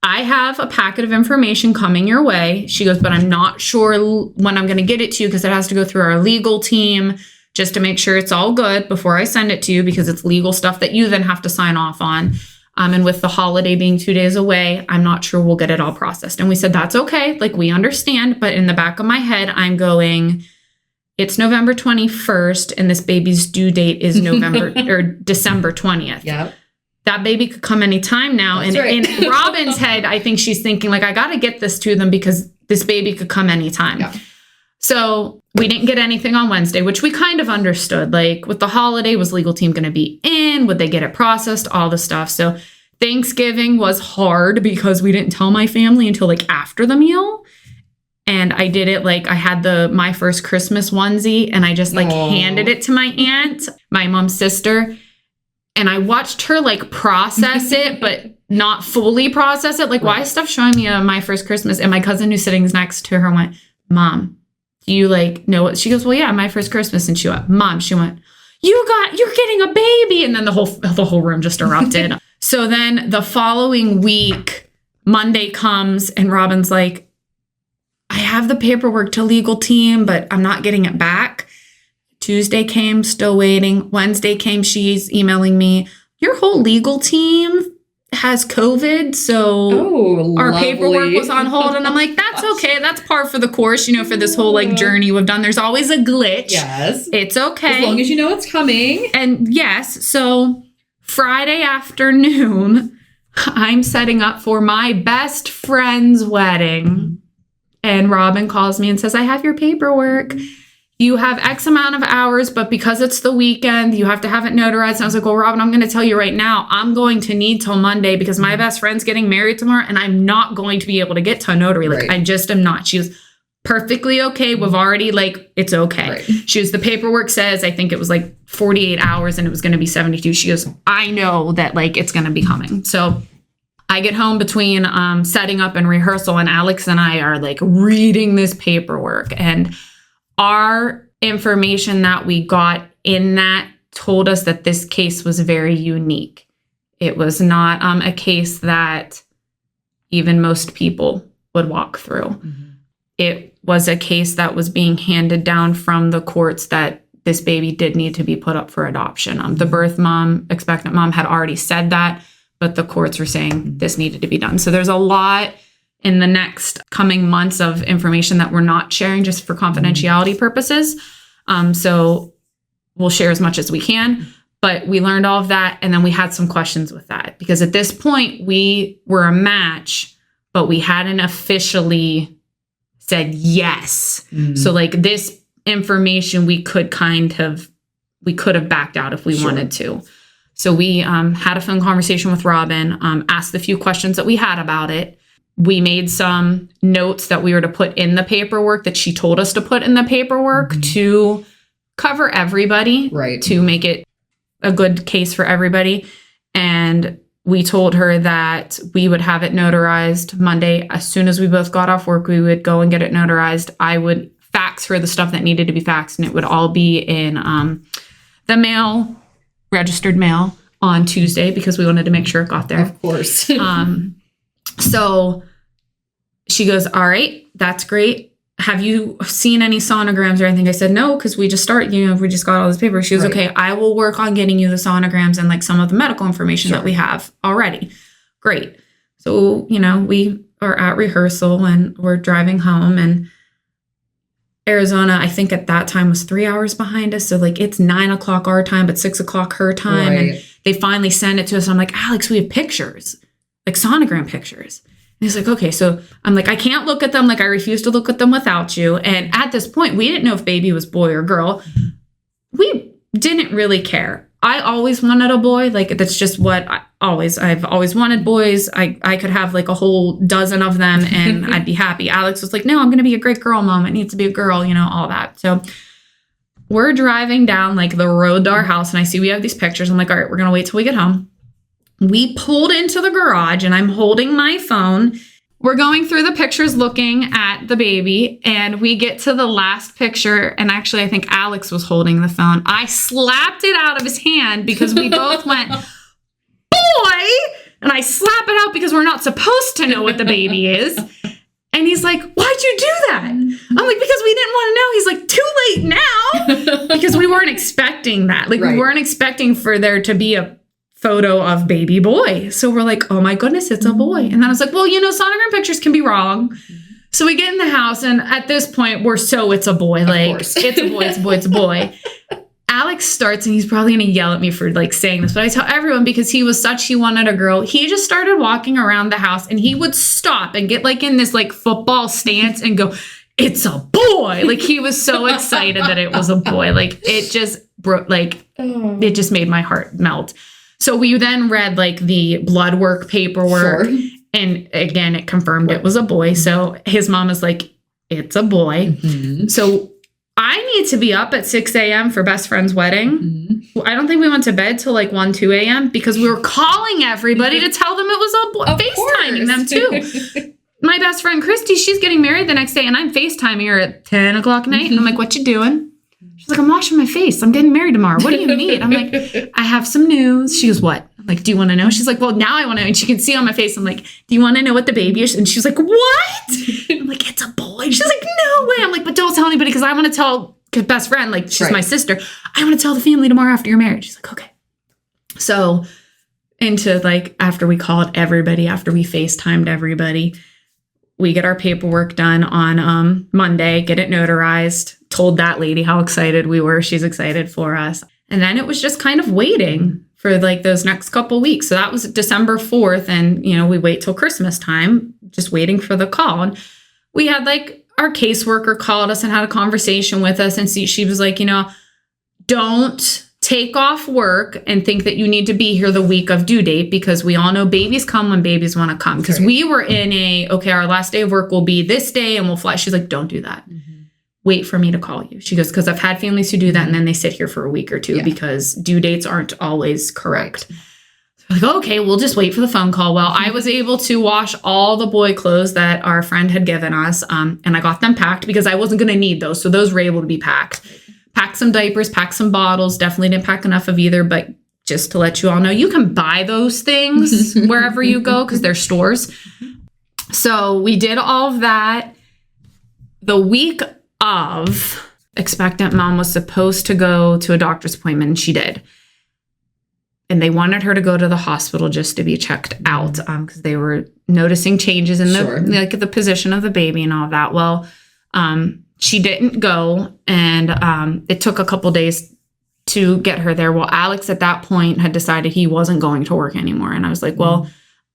I have a packet of information coming your way. She goes, but I'm not sure when I'm going to get it to you because it has to go through our legal team just to make sure it's all good before I send it to you because it's legal stuff that you then have to sign off on. And with the holiday being 2 days away, I'm not sure we'll get it all processed. And we said, that's okay. Like, we understand. But in the back of my head, I'm going, it's November 21st and this baby's due date is November or December 20th. Yep. That baby could come anytime now. That's and right. in Robin's head, I think she's thinking, like, I got to get this to them because this baby could come anytime. Yeah. So we didn't get anything on Wednesday, which we kind of understood. Like, with the holiday, was legal team going to be in? Would they get it processed? All the stuff. So Thanksgiving was hard because we didn't tell my family until like after the meal. And I did it like I had my first Christmas onesie and I just like handed it to my aunt, my mom's sister. And I watched her like process it, but not fully process it. Like, why is stuff showing me my first Christmas? And my cousin who's sitting next to her went, Mom, do you like know what? She goes, well, yeah, my first Christmas. And she went, Mom, she went, you're getting a baby. And then the whole room just erupted. So then the following week, Monday comes and Robin's like, I have the paperwork to legal team, but I'm not getting it back. Tuesday came, still waiting. Wednesday came, she's emailing me, your whole legal team has COVID, so our paperwork was on hold. And I'm like, that's okay. That's par for the course, for this whole like journey we've done. There's always a glitch. Yes. It's okay. As long as you know it's coming. And yes, so Friday afternoon, I'm setting up for my best friend's wedding. And Robin calls me and says, I have your paperwork. You have X amount of hours, but because it's the weekend, you have to have it notarized. And I was like, well, Robin, I'm going to tell you right now, I'm going to need till Monday because my best friend's getting married tomorrow and I'm not going to be able to get to a notary. Like, right. I just am not. She was perfectly okay. We've already it's okay. Right. She was, the paperwork says, I think it was like 48 hours and it was going to be 72. She goes, I know that it's going to be coming. So I get home between setting up and rehearsal, and Alex and I are reading this paperwork, and our information that we got in that told us that this case was very unique. It was not a case that even most people would walk through. Mm-hmm. It was a case that was being handed down from the courts that this baby did need to be put up for adoption. The birth mom, expectant mom, had already said that, but the courts were saying this needed to be done. So there's a lot in the next coming months of information that we're not sharing just for confidentiality purposes. So we'll share as much as we can, but we learned all of that. And then we had some questions with that because at this point we were a match, but we hadn't officially said yes. Mm-hmm. So this information we could have backed out if we wanted to. So we had a phone conversation with Robin, asked the few questions that we had about it. We made some notes that we were to put in the paperwork that she told us to put in the paperwork to cover everybody, right? To make it a good case for everybody. And we told her that we would have it notarized Monday. As soon as we both got off work, we would go and get it notarized. I would fax her the stuff that needed to be faxed, and it would all be in the mail, registered mail on Tuesday because we wanted to make sure it got there. Of course. So she goes, all right, that's great. Have you seen any sonograms or anything? I said, no, because we just we just got all this paper. She goes, right. Okay, I will work on getting you the sonograms and some of the medical information that we have already. Great. So, we are at rehearsal and we're driving home, and Arizona, I think at that time was 3 hours behind us. So it's 9 o'clock our time, but 6 o'clock her time. Right. And they finally send it to us. I'm like, Alex, we have pictures, sonogram pictures. And he's like, okay. So I'm like, I can't look at them. I refuse to look at them without you. And at this point, we didn't know if baby was boy or girl. We didn't really care. I always wanted a boy. That's just what I've always wanted boys. I could have a whole dozen of them and I'd be happy. Alex was like, no, I'm going to be a great girl, Mom. It needs to be a girl, all that. So we're driving down the road to our house, and I see we have these pictures. I'm like, all right, we're going to wait till we get home. We pulled into the garage and I'm holding my phone. We're going through the pictures looking at the baby, and we get to the last picture. And actually, I think Alex was holding the phone. I slapped it out of his hand because we both went, boy! And I slap it out because we're not supposed to know what the baby is. And he's like, why'd you do that? I'm like, because we didn't want to know. He's like, too late now. Because we weren't expecting that. We weren't expecting for there to be a photo of baby boy. So we're like, oh my goodness, it's a boy. And then I was like, well, sonogram pictures can be wrong. So we get in the house, and at this point, it's a boy. Like, it's a boy, it's a boy, it's a boy. Alex starts, and he's probably going to yell at me for like saying this, but I tell everyone because he wanted a girl. He just started walking around the house, and he would stop and get like in this like football stance and go, it's a boy. Like, he was so excited that it was a boy. Like, it just it just made my heart melt. So we then read like the blood work paperwork. Sure. And again, it confirmed it was a boy. So his mom was like, it's a boy. Mm-hmm. So I need to be up at 6 a.m. for best friend's wedding. Mm-hmm. I don't think we went to bed till like 1, 2 a.m. because we were calling everybody to tell them it was a boy. FaceTiming them too. My best friend, Christy, she's getting married the next day, and I'm FaceTiming her at 10 o'clock at night. And I'm like, what you doing? She's like, I'm washing my face. I'm getting married tomorrow. What do you need? I'm like, I have some news. She goes, what? I'm like, do you want to know? She's like, well, now I want to know. And she can see on my face. I'm like, do you want to know what the baby is? And she's like, what? I'm like, it's a boy. She's like, no way. I'm like, but don't tell anybody because I want to tell best friend. Like, she's my sister. I want to tell the family tomorrow after you're married. She's like, okay. So into like, after we called everybody, after we FaceTimed everybody, we get our paperwork done on Monday, get it notarized, told that lady how excited we were. She's excited for us. And then it was just kind of waiting for like those next couple weeks. So that was December 4th. And, we wait till Christmas time, just waiting for the call. And we had like our caseworker called us and had a conversation with us. And she was like, don't take off work and think that you need to be here the week of due date, because we all know babies come when babies want to come. Because we were in our last day of work will be this day and we'll fly. She's like, don't do that. Mm-hmm. Wait for me to call you. She goes, because I've had families who do that and then they sit here for a week or two because due dates aren't always correct. So we're like, okay, we'll just wait for the phone call. Well, I was able to wash all the boy clothes that our friend had given us. And I got them packed because I wasn't going to need those. So those were able to be packed. Pack some diapers, pack some bottles. Definitely didn't pack enough of either, but just to let you all know, you can buy those things wherever you go because they're stores. So we did all of that. The week of, expectant mom was supposed to go to a doctor's appointment, and she did. And they wanted her to go to the hospital just to be checked out because they were noticing changes in the position of the baby and all of that. Well, she didn't go, and it took a couple days to get her there. Well, Alex at that point had decided he wasn't going to work anymore. And I was like, well,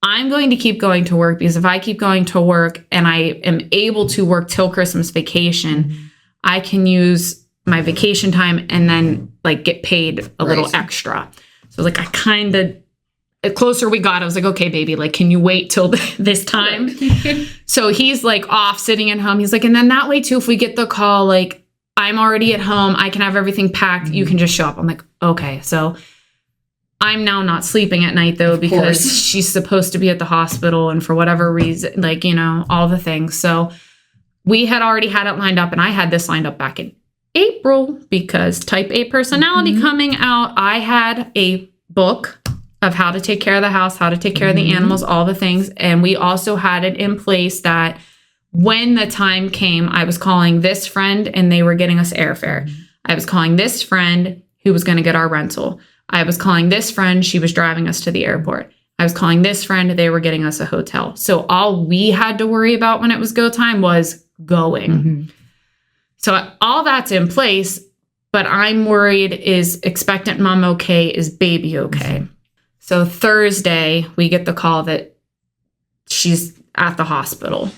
I'm going to keep going to work because if I keep going to work and I am able to work till Christmas vacation, I can use my vacation time and then like get paid a little extra. So like I kind of, the closer we got, I was like, okay, baby, like, can you wait till this time? So he's like off sitting at home. He's like, and then that way too, if we get the call, like I'm already at home, I can have everything packed. You can just show up. I'm like, okay. So I'm now not sleeping at night though, because she's supposed to be at the hospital and for whatever reason, like, all the things. So we had already had it lined up, and I had this lined up back in April because type A personality coming out. I had a book of how to take care of the house, how to take care of the animals, all the things. And we also had it in place that when the time came, I was calling this friend and they were getting us airfare. I was calling this friend who was going to get our rental. I was calling this friend, she was driving us to the airport. I was calling this friend, they were getting us a hotel. So all we had to worry about when it was go time was going. So all that's in place, but I'm worried, is expectant mom okay? Is baby okay? So Thursday, we get the call that she's at the hospital,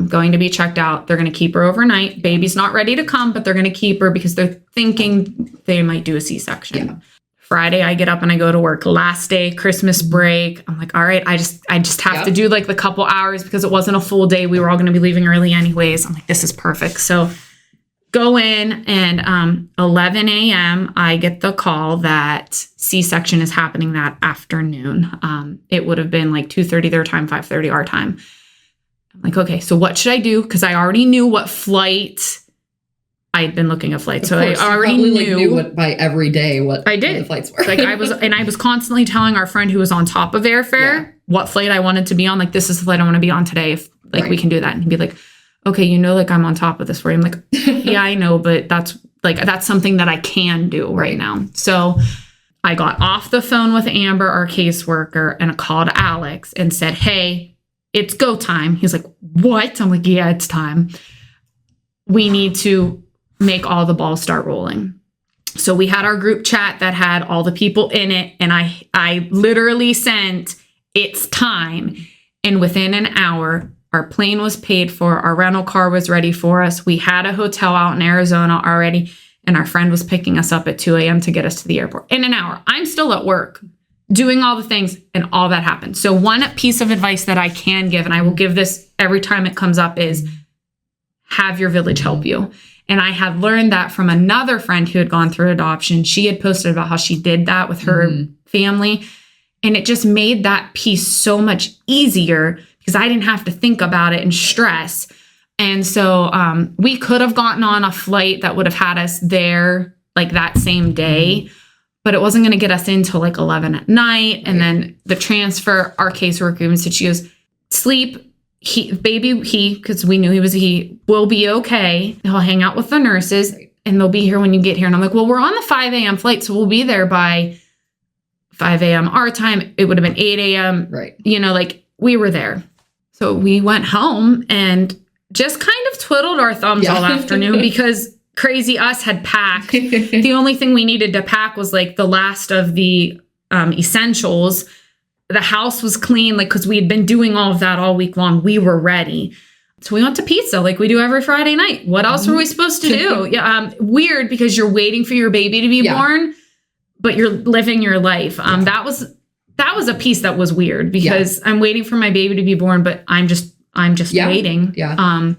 going to be checked out. They're going to keep her overnight. Baby's not ready to come, but they're going to keep her because they're thinking they might do a C-section. Yeah. Friday, I get up and I go to work. Last day, Christmas break. I'm like, all right, I just have to do like the couple hours because it wasn't a full day. We were all going to be leaving early anyways. I'm like, this is perfect. So go in, and 11 a.m., I get the call that C-section is happening that afternoon. It would have been like 2:30 their time, 5:30 our time. I'm like, okay, so what should I do? Because I already knew what flight. I'd been looking at flights, so I already knew what, by every day what the flights were. Like I was constantly telling our friend who was on top of airfare what flight I wanted to be on. Like, this is the flight I want to be on today. If we can do that, and he'd be like, okay, like I'm on top of this for you. I'm like, yeah, I know, but that's something that I can do right now. So I got off the phone with Amber, our caseworker, and I called Alex and said, hey, it's go time. He's like, what? I'm like, yeah, it's time. We need to make all the balls start rolling. So we had our group chat that had all the people in it. And I literally sent, it's time. And within an hour, our plane was paid for. Our rental car was ready for us. We had a hotel out in Arizona already. And our friend was picking us up at 2 a.m. to get us to the airport. In an hour, I'm still at work doing all the things, and all that happened. So one piece of advice that I can give, and I will give this every time it comes up, is have your village help you. And I had learned that from another friend who had gone through adoption. She had posted about how she did that with her family. And it just made that piece so much easier because I didn't have to think about it and stress. And so we could have gotten on a flight that would have had us there like that same day, but it wasn't going to get us in till like 11 at night. And then the transfer, our caseworker even said, she goes, sleep. Because we knew he will be okay. He'll hang out with the nurses and they'll be here when you get here. And I'm like, well, we're on the 5 a.m. flight, so we'll be there by 5 a.m. our time. It would have been 8 a.m. Right. You know, like we were there. So we went home and just kind of twiddled our thumbs all afternoon because crazy us had packed. The only thing we needed to pack was like the last of the essentials. The house was clean, like, because we had been doing all of that all week long. We were ready. So we went to pizza like we do every Friday night. What else were we supposed to do? Weird because you're waiting for your baby to be born, but you're living your life. That was a piece that was weird because I'm waiting for my baby to be born, but I'm just waiting. Yeah.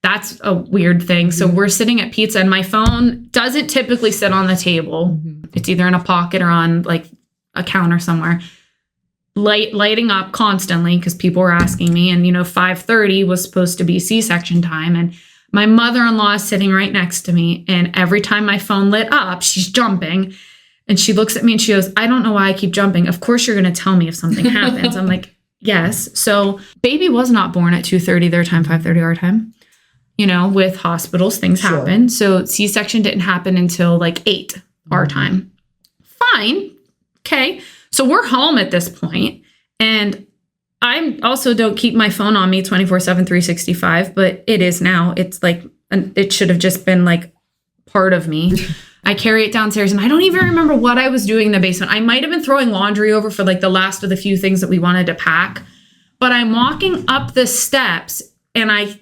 That's a weird thing. So we're sitting at pizza and my phone doesn't typically sit on the table. It's either in a pocket or on like a counter somewhere. Lighting up constantly because people were asking me, and 5:30 was supposed to be C-section time, and my mother-in-law is sitting right next to me, and every time my phone lit up, she's jumping, and she looks at me and she goes, I don't know why I keep jumping. Of course you're going to tell me if something happens. I'm like, yes. So baby was not born at 2:30 their time, 5:30 our time. With hospitals, things happen. So C-section didn't happen until like 8 our time. Fine. Okay. So we're home at this point, and I also don't keep my phone on me 24/7, 365, but it is now. It's like, it should have just been like part of me. I carry it downstairs, and I don't even remember what I was doing in the basement. I might have been throwing laundry over for like the last of the few things that we wanted to pack, but I'm walking up the steps and I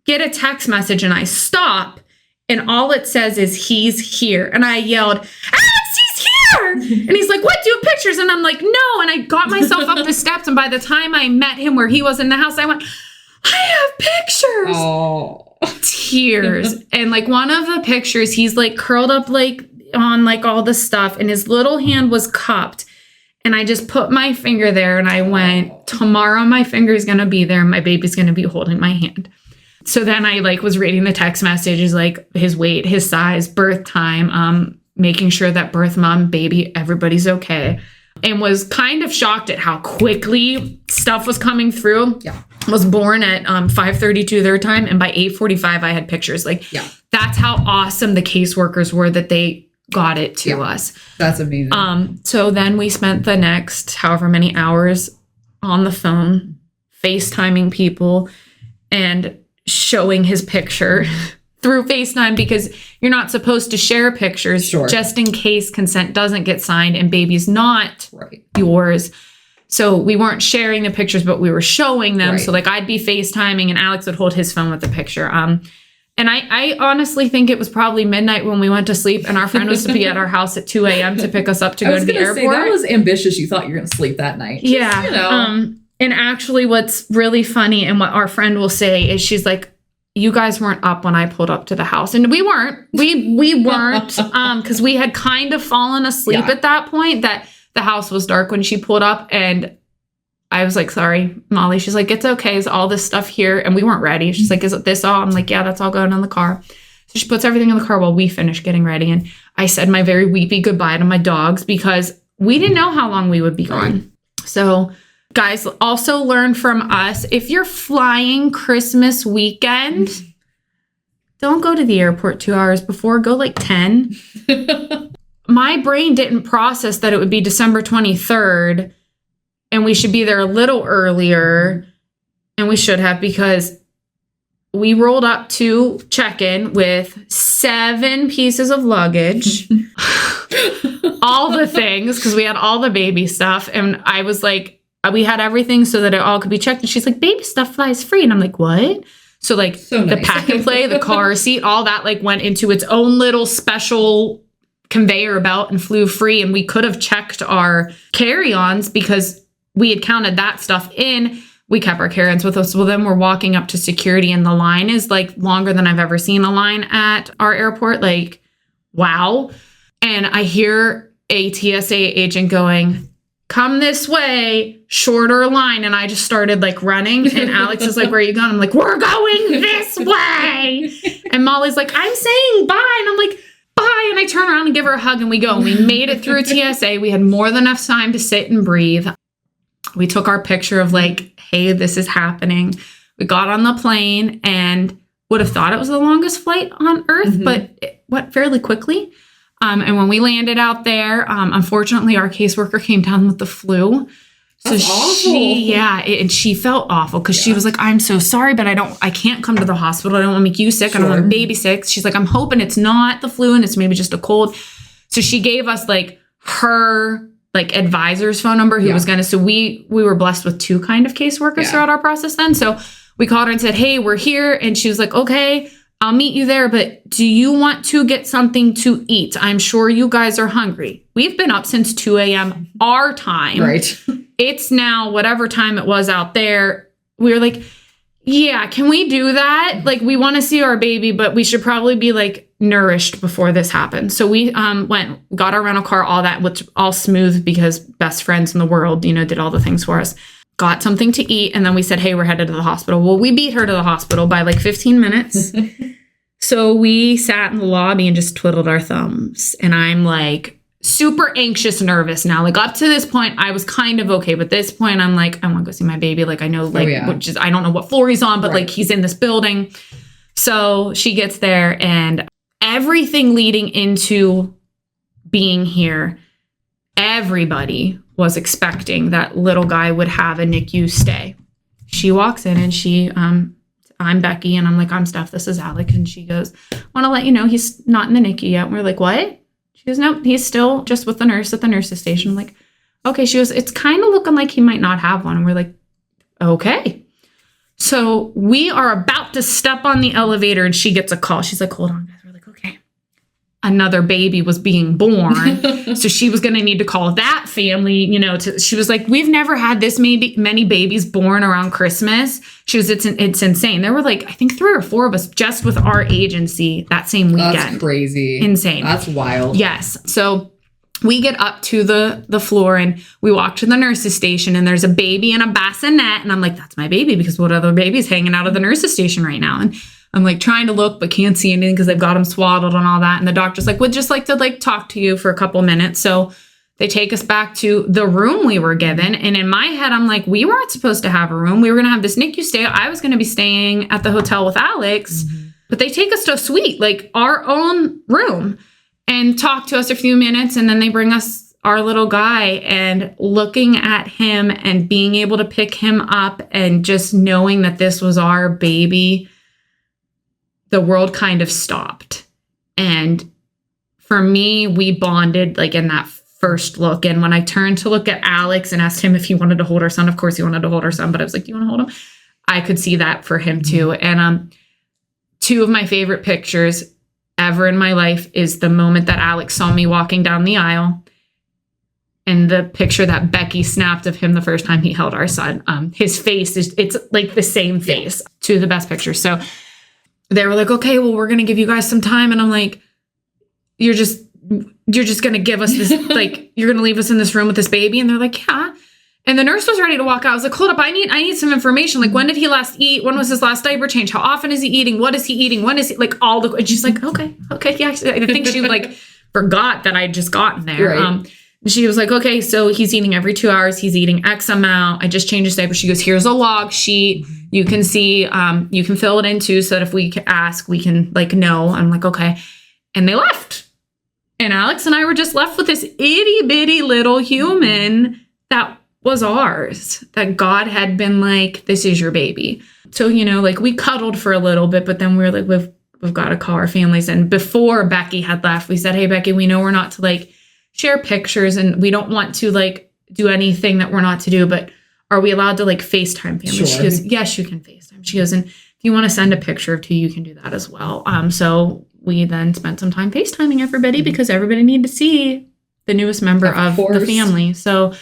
get a text message and I stop, and all it says is he's here. And I yelled, Alex, he's here. And he's like, what, do you have pictures? And I'm like, no. And I got myself up the steps. And by the time I met him where he was in the house, I went, I have pictures. Oh. Tears. And like one of the pictures, he's like curled up like on like all the stuff, and his little hand was cupped. And I just put my finger there and I went, tomorrow my finger is going to be there and my baby's going to be holding my hand. So then I like was reading the text messages, like his weight, his size, birth time, making sure that birth mom, baby, everybody's okay. And was kind of shocked at how quickly stuff was coming through. Yeah. Was born at 5:32 their time. And by 8:45, I had pictures. Like, that's how awesome the caseworkers were that they got it to us. That's amazing. So then we spent the next however many hours on the phone, FaceTiming people and showing his picture through FaceTime, because you're not supposed to share pictures just in case consent doesn't get signed and baby's not yours. So we weren't sharing the pictures, but we were showing them. So like I'd be FaceTiming and Alex would hold his phone with the picture. And I honestly think it was probably midnight when we went to sleep, and our friend was to be at our house at 2 a.m. to pick us up to go to the airport. Say, that was ambitious. You thought you were going to sleep that night. Yeah. And actually what's really funny and what our friend will say is she's like, you guys weren't up when I pulled up to the house. And we weren't. We weren't because we had kind of fallen asleep at that point, that the house was dark when she pulled up. And I was like, sorry, Molly. She's like, it's okay. Is all this stuff here? And we weren't ready. She's like, is it this all? I'm like, yeah, that's all going in the car. So she puts everything in the car while we finish getting ready. And I said my very weepy goodbye to my dogs because we didn't know how long we would be gone. So guys, also learn from us. If you're flying Christmas weekend, don't go to the airport 2 hours before. Go like 10. my brain didn't process that it would be December 23rd and we should be there a little earlier. And we should have, because we rolled up to check-in with 7 pieces of luggage, all the things, because we had all the baby stuff. And I was like, we had everything so that it all could be checked. And she's like, baby stuff flies free. And I'm like, what? So like the pack and play, the car seat, all that like went into its own little special conveyor belt and flew free. And we could have checked our carry-ons because we had counted that stuff in. We kept our carry-ons with us. Well, then we're walking up to security and the line is like longer than I've ever seen a line at our airport. Like, wow. And I hear a TSA agent going, come this way, shorter line. And I just started like running. And Alex is like, where are you going? I'm like, we're going this way. And Molly's like, I'm saying bye. And I'm like, bye. And I turn around and give her a hug and we go. And we made it through TSA. We had more than enough time to sit and breathe. We took our picture of like, hey, this is happening. We got on the plane and would have thought it was the longest flight on Earth, but it went fairly quickly. And when we landed out there, unfortunately, our caseworker came down with the flu. So That's awful. and she felt awful because she was like, I'm so sorry, but I can't come to the hospital. I don't want to make you sick. I don't want baby sick. She's like, I'm hoping it's not the flu and it's maybe just a cold. So she gave us like her like advisor's phone number who was going to, so we were blessed with 2 kind of caseworkers throughout our process then. So we called her and said, hey, we're here. And she was like, okay, I'll meet you there, but do you want to get something to eat? I'm sure you guys are hungry. We've been up since 2 a.m. our time. Right. It's now whatever time it was out there. We were like, yeah, can we do that? Like, we want to see our baby, but we should probably be like nourished before this happens. So we went, got our rental car, all that, which all smooth because best friends in the world, did all the things for us. Got something to eat. And then we said, hey, we're headed to the hospital. Well, we beat her to the hospital by like 15 minutes. So we sat in the lobby and just twiddled our thumbs. And I'm like super anxious, nervous now. Like up to this point, I was kind of okay. But this point, I'm like, I want to go see my baby. Like I know, like, which is, I don't know what floor he's on, but like he's in this building. So she gets there and everything leading into being here, everybody was expecting that little guy would have a NICU stay. She walks in and she, I'm Becky and I'm like, I'm Steph, this is Alec. And she goes, want to let you know he's not in the NICU yet. And we're like, what? She goes, no, he's still just with the nurse at the nurse's station. I'm like, okay. She goes, it's kind of looking like he might not have one. And we're like, okay. So we are about to step on the elevator and she gets a call. She's like, hold on, guys. We're like, okay. Another baby was being born. So she was going to need to call that family, she was like, we've never had this many babies born around Christmas. She was, it's insane. There were like, I think 3 or 4 of us just with our agency that same weekend. That's crazy. Insane. That's wild. Yes. So we get up to the floor and we walk to the nurse's station and there's a baby in a bassinet. And I'm like, that's my baby because what other baby's hanging out of the nurse's station right now? And I'm like trying to look, but can't see anything because they've got him swaddled and all that. And the doctor's like, would just like to like talk to you for a couple minutes. So they take us back to the room we were given. And in my head, I'm like, we weren't supposed to have a room. We were going to have this NICU stay. I was going to be staying at the hotel with Alex, but they take us to a suite, like our own room, and talk to us a few minutes. And then they bring us our little guy, and looking at him and being able to pick him up and just knowing that this was our baby, the world kind of stopped. And for me, we bonded like in that first look. And when I turned to look at Alex and asked him if he wanted to hold our son, of course he wanted to hold our son, but I was like, do you want to hold him? I could see that for him too. And 2 of my favorite pictures ever in my life is the moment that Alex saw me walking down the aisle and the picture that Becky snapped of him the first time he held our son. His face it's like the same face. 2 of the best pictures. So they were like, okay, well, we're going to give you guys some time. And I'm like, you're just going to give us this, like, you're going to leave us in this room with this baby. And they're like, yeah. And the nurse was ready to walk out. I was like, hold up. I need some information. Like, when did he last eat? When was his last diaper change? How often is he eating? What is he eating? When is he like and she's like, okay. Yeah. I think she like forgot that I'd just gotten there. Right. She was like, okay, so he's eating every 2 hours. He's eating X amount. I just changed his diaper. She goes, here's a log sheet. You can see, you can fill it in too. So that if we ask, we can like know. I'm like, okay. And they left. And Alex and I were just left with this itty bitty little human that was ours, that God had been like, this is your baby. So, like we cuddled for a little bit, but then we were like, we've got to call our families. And before Becky had left, we said, hey, Becky, we know we're not to like share pictures and we don't want to like do anything that we're not to do, but are we allowed to like FaceTime family? Sure. She goes, yes, you can FaceTime. She goes, and if you want to send a picture of two, you can do that as well. So we then spent some time FaceTiming everybody because everybody needed to see the newest member of the family. So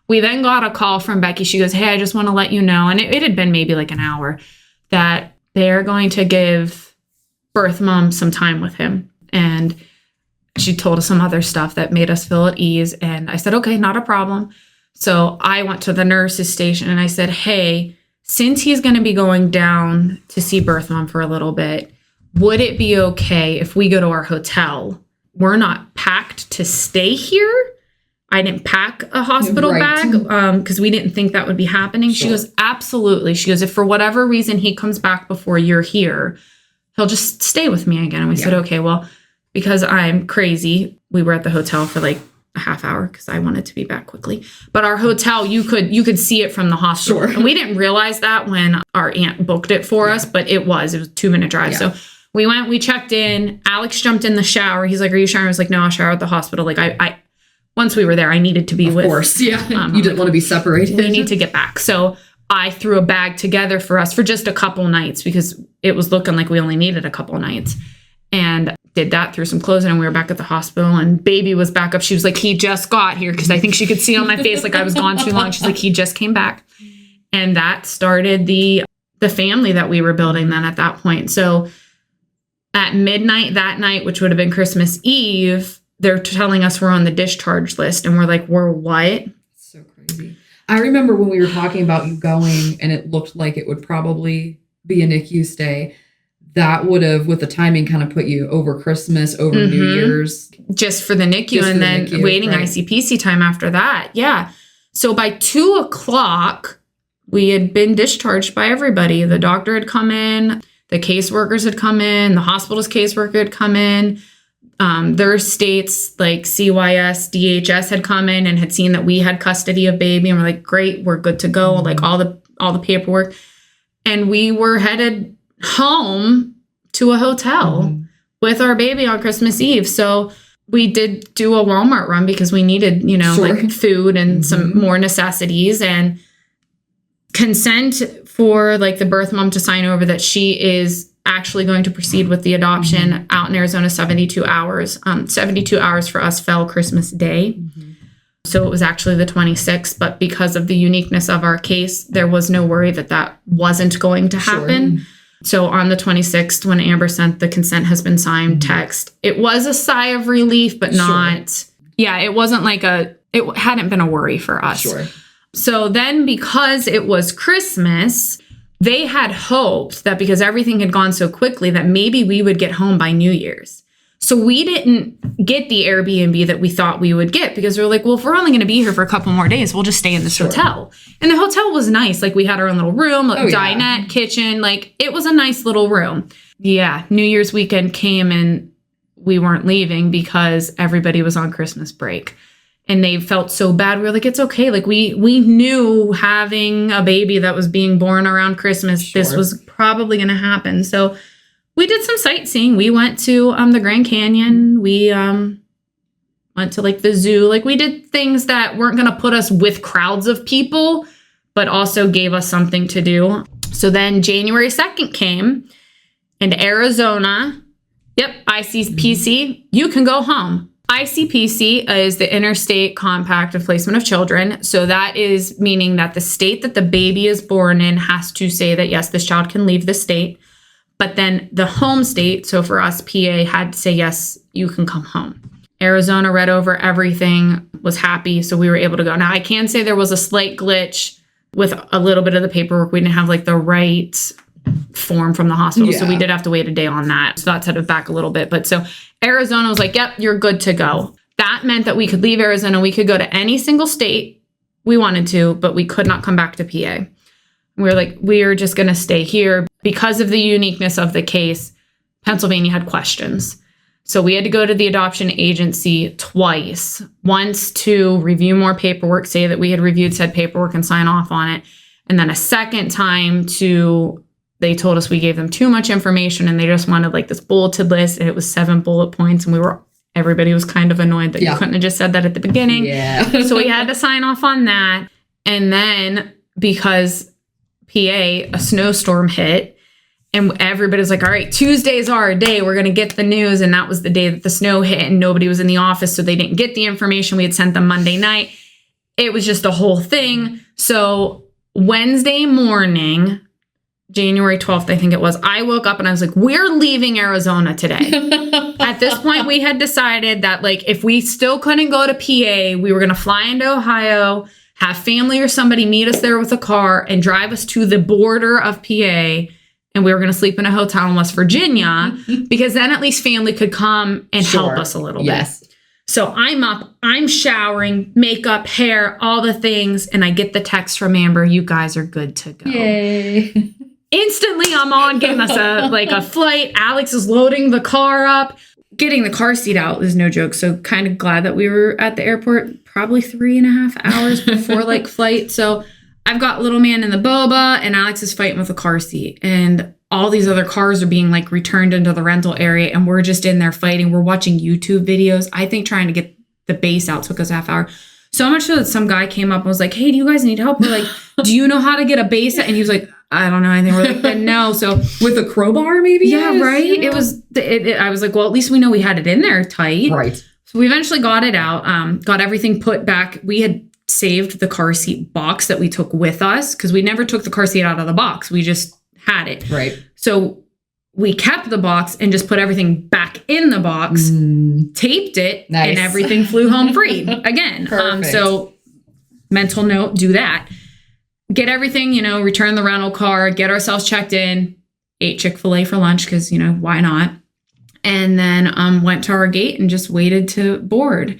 we then got a call from Becky. She goes, hey, I just want to let you know. And it had been maybe like an hour that they're going to give birth mom some time with him. And she told us some other stuff that made us feel at ease. And I said, okay, not a problem. So I went to the nurse's station and I said, hey, since he's going to be going down to see birth mom for a little bit, would it be okay if we go to our hotel? We're not packed to stay here. I didn't pack a hospital bag because we didn't think that would be happening. Sure. She goes, absolutely. She goes, if for whatever reason he comes back before you're here, he'll just stay with me again. And we said, okay, well, because I'm crazy, we were at the hotel for like a half hour because I wanted to be back quickly. But our hotel, you could see it from the hospital. Sure. And we didn't realize that when our aunt booked it for us, but it was a 2-minute drive. So we went, we checked in. Alex jumped in the shower. He's like, are you showering? I was like, no, I'll shower at the hospital. Like I once we were there, I needed to be with. Of course, yeah. You didn't want to be separated. We need to get back. So I threw a bag together for us for just a couple nights because it was looking like we only needed a couple nights. And did that, threw some clothes in, and we were back at the hospital. And baby was back up. She was like, he just got here, because I think she could see on my face like I was gone too long. She's like, he just came back. And that started the family that we were building then at that point. So at midnight that night, which would have been Christmas Eve, they're telling us we're on the discharge list. And we're like, we're what? So crazy. I remember when we were talking about you going and it looked like it would probably be a NICU stay. That would have, with the timing, kind of put you over Christmas, over New Year's. Just for the NICU and then NICU, waiting ICPC time after that. Yeah. So by 2:00, we had been discharged by everybody. The doctor had come in. The caseworkers had come in. The hospital's caseworker had come in. Their states like CYS, DHS had come in and had seen that we had custody of baby, and we're like, great, we're good to go. Like all the paperwork. And we were headed home to a hotel with our baby on Christmas Eve. So we did do a Walmart run because we needed, like food and some more necessities, and consent for like the birth mom to sign over that she is actually going to proceed with the adoption out in Arizona 72 hours. 72 hours for us fell Christmas Day. So it was actually the 26th, but because of the uniqueness of our case, there was no worry that wasn't going to happen. So on the 26th, when Amber sent the consent has been signed text, it was a sigh of relief, but not, it wasn't like it hadn't been a worry for us. So then because it was Christmas, they had hoped that because everything had gone so quickly that maybe we would get home by New Year's. So we didn't get the Airbnb that we thought we would get because we were like, well, if we're only going to be here for a couple more days, we'll just stay in this hotel. And the hotel was nice. Like we had our own little room, like dinette, kitchen, like it was a nice little room. Yeah. New Year's weekend came and we weren't leaving because everybody was on Christmas break. And they felt so bad. We were like, it's okay. Like we knew having a baby that was being born around Christmas, this was probably going to happen. So we did some sightseeing. We went to the Grand Canyon. We went to like the zoo. Like we did things that weren't going to put us with crowds of people, but also gave us something to do. So then January 2nd came, and Arizona, ICPC, you can go home. ICPC is the Interstate Compact of Placement of Children. So that is meaning that the state that the baby is born in has to say that, yes, this child can leave the state. But then the home state, so for us, PA, had to say, yes, you can come home. Arizona read over everything, was happy, so we were able to go. Now, I can say there was a slight glitch with a little bit of the paperwork. We didn't have like the right form from the hospital, so we did have to wait a day on that. So that set it back a little bit. But so Arizona was like, yep, you're good to go. That meant that we could leave Arizona. We could go to any single state we wanted to, but we could not come back to PA. We were like, we're just going to stay here. Because of the uniqueness of the case, Pennsylvania had questions. So we had to go to the adoption agency twice. Once to review more paperwork, say that we had reviewed said paperwork and sign off on it. And then a second time they told us we gave them too much information and they just wanted like this bulleted list, and it was 7 bullet points, and everybody was kind of annoyed that you couldn't have just said that at the beginning. Yeah. So we had to sign off on that. And then because PA, a snowstorm hit, and everybody's like, all right, Tuesday's our day. We're going to get the news. And that was the day that the snow hit and nobody was in the office. So they didn't get the information. We had sent them Monday night. It was just a whole thing. So Wednesday morning, January 12th, I think it was, I woke up and I was like, we're leaving Arizona today. At this point, we had decided that like, if we still couldn't go to PA, we were going to fly into Ohio, have family or somebody meet us there with a car and drive us to the border of PA. And we were going to sleep in a hotel in West Virginia because then at least family could come and help us a little bit. So I'm up, I'm showering, makeup, hair, all the things. And I get the text from Amber, you guys are good to go. Yay. Instantly, I'm on getting us a flight. Alex is loading the car up. Getting the car seat out is no joke. So kind of glad that we were at the airport probably 3.5 hours before flight. So I've got little man in the boba and Alex is fighting with a car seat, and all these other cars are being returned into the rental area, and we're just in there fighting. We're watching YouTube videos. I think trying to get the base out took us a half hour. So much so that some guy came up and was like, hey, do you guys need help? We're like, do you know how to get a base out? And he was like, I don't know anything. We're like, no. So with a crowbar, maybe? Yeah, right. Yeah. I was like, well, at least we know we had it in there tight. Right. So we eventually got it out, got everything put back. We had saved the car seat box that we took with us because we never took the car seat out of the box. We just had it. Right. So we kept the box and just put everything back in the box, taped it, and everything flew home free again. So mental note, do that. Get everything, return the rental car, get ourselves checked in, ate Chick-fil-A for lunch because, why not? And then went to our gate and just waited to board.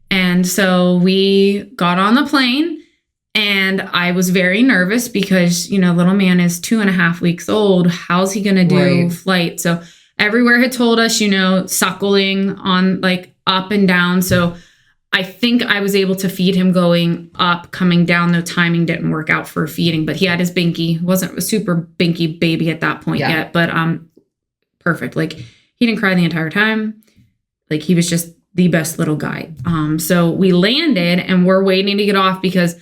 And so we got on the plane, and I was very nervous because, little man is 2.5 weeks old. How's he going to do flight? So everywhere had told us, suckling on up and down. So I think I was able to feed him going up, coming down, though timing didn't work out for feeding, but he had his binky. Wasn't a super binky baby at that point yet, but perfect. He didn't cry the entire time. He was just the best little guy. So we landed and we're waiting to get off because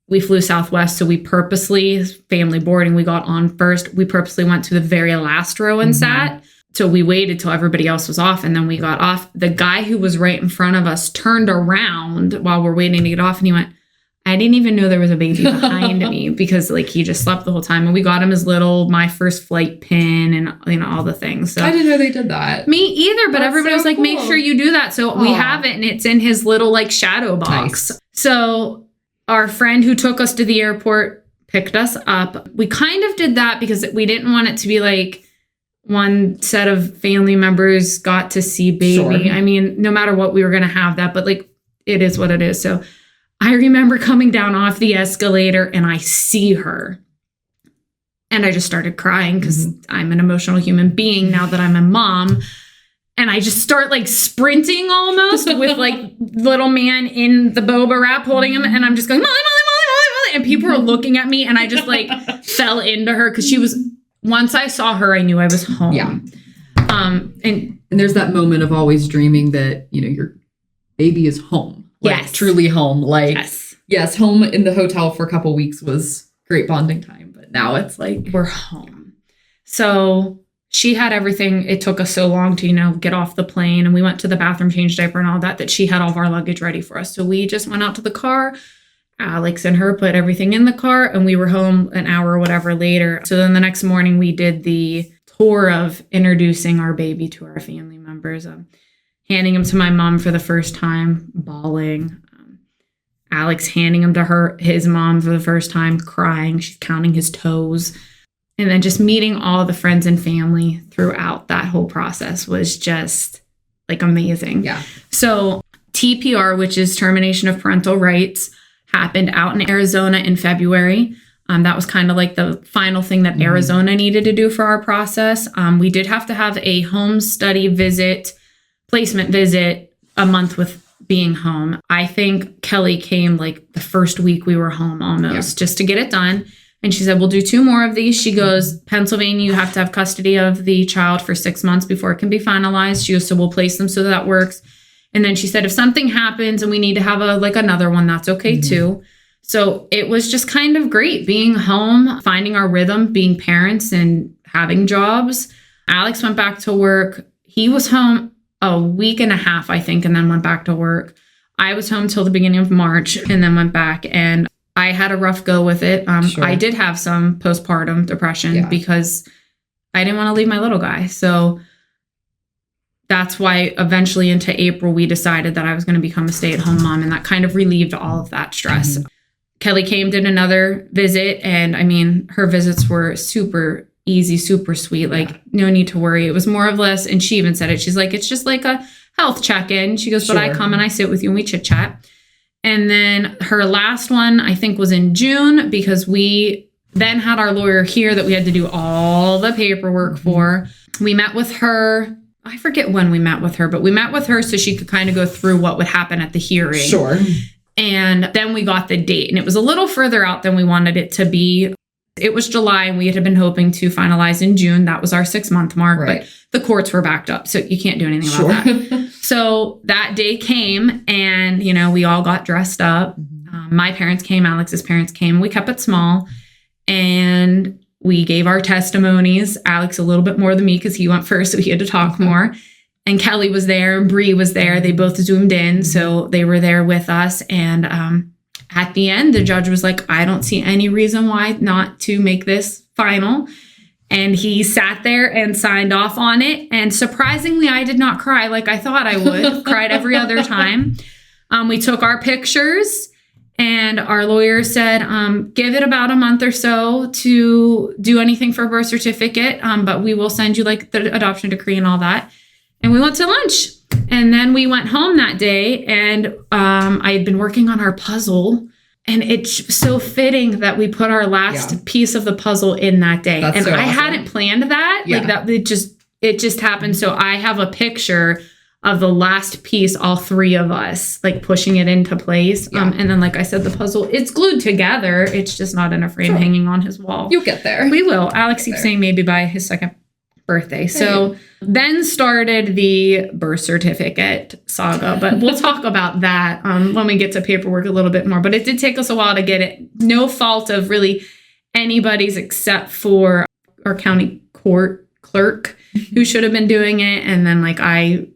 we flew Southwest. So we purposely, family boarding, we got on first. We purposely went to the very last row and sat. So we waited till everybody else was off, and then we got off. The guy who was right in front of us turned around while we're waiting to get off, and he went, I didn't even know there was a baby behind me because he just slept the whole time. And we got him his little My First Flight pin and all the things. So I didn't know they did that. Me either, but everybody was like, cool. Make sure you do that. So we have it, and it's in his little shadow box. Nice. So our friend who took us to the airport picked us up. We kind of did that because we didn't want it to be one set of family members got to see baby. Sure. I mean, no matter what, we were going to have that, but it is what it is. So I remember coming down off the escalator and I see her and I just started crying because I'm an emotional human being now that I'm a mom. And I just start sprinting almost with little man in the boba wrap holding him. And I'm just going, Molly, Molly, Molly, Molly, Molly. And people are looking at me and I just fell into her because she was, once I saw her, I knew I was home. Yeah. And there's that moment of always dreaming that, your baby is home. Truly home. Yes, home in the hotel for a couple weeks was great bonding time. But now it's we're home. So she had everything. It took us so long to, get off the plane. And we went to the bathroom, change diaper and all that she had all of our luggage ready for us. So we just went out to the car. Alex and her put everything in the car and we were home an hour or whatever later. So then the next morning we did the tour of introducing our baby to our family members, handing him to my mom for the first time, bawling. Alex handing him to his mom for the first time, crying. She's counting his toes. And then just meeting all the friends and family throughout that whole process was just amazing. Yeah. So TPR, which is termination of parental rights, happened out in Arizona in February. That was kind of the final thing that Arizona needed to do for our process. We did have to have a home study visit placement visit, a month with being home. I think Kelly came like the first week we were home almost just to get it done. And she said, we'll do 2 more of these. She goes, Pennsylvania, you have to have custody of the child for 6 months before it can be finalized. She goes, so we'll place them so that works. And then she said, if something happens and we need to have another one, that's okay too. So it was just kind of great being home, finding our rhythm, being parents and having jobs. Alex went back to work. He was home a week and a half, I think, and then went back to work. I was home till the beginning of March and then went back, and I had a rough go with it. I did have some postpartum depression because I didn't want to leave my little guy. So that's why eventually into April, we decided that I was going to become a stay-at-home mom, and that kind of relieved all of that stress. Kelly came, did another visit, and I mean, her visits were super easy, super sweet, like no need to worry. It was more or less, and she even said it, she's like, it's just like a health check-in. She goes, but I come and I sit with you and we chit chat. And then her last one, I think, was in June, because we then had our lawyer here that we had to do all the paperwork for. We met with her. I forget when we met with her, but we met with her so she could kind of go through what would happen at the hearing. And then we got the date, and it was a little further out than we wanted it to be. It was July, and we had been hoping to finalize in June. That was our 6-month mark, but the courts were backed up, so you can't do anything about that. So that day came, and, you know, we all got dressed up. My parents came, Alex's parents came. We kept it small, and we gave our testimonies. Alex a little bit more than me because he went first, so he had to talk more. And Kelly was there, and Bree was there. They both zoomed in, so they were there with us. And at the end, the judge was like, I don't see any reason why not to make this final. And he sat there and signed off on it. And surprisingly, I did not cry like I thought I would. Cried every other time. We took our pictures, and our lawyer said, give it about a month or so to do anything for a birth certificate, but we will send you like the adoption decree and all that. And we went to lunch, and then we went home that day, and I had been working on our puzzle, and it's so fitting that we put our last piece of the puzzle in that day. That's and so I awesome. hadn't planned that. Like that, it just happened. So I have a picture of the last piece, all 3 of us, like pushing it into place. And then, like I said, the puzzle, it's glued together. It's just not in a frame hanging on his wall. You'll get there. We will. Alex keeps saying maybe by his 2nd birthday. So then started the birth certificate saga, but we'll talk about that when we get to paperwork a little bit more. But it did take us a while to get it. No fault of really anybody's except for our county court clerk who should have been doing it. And then like I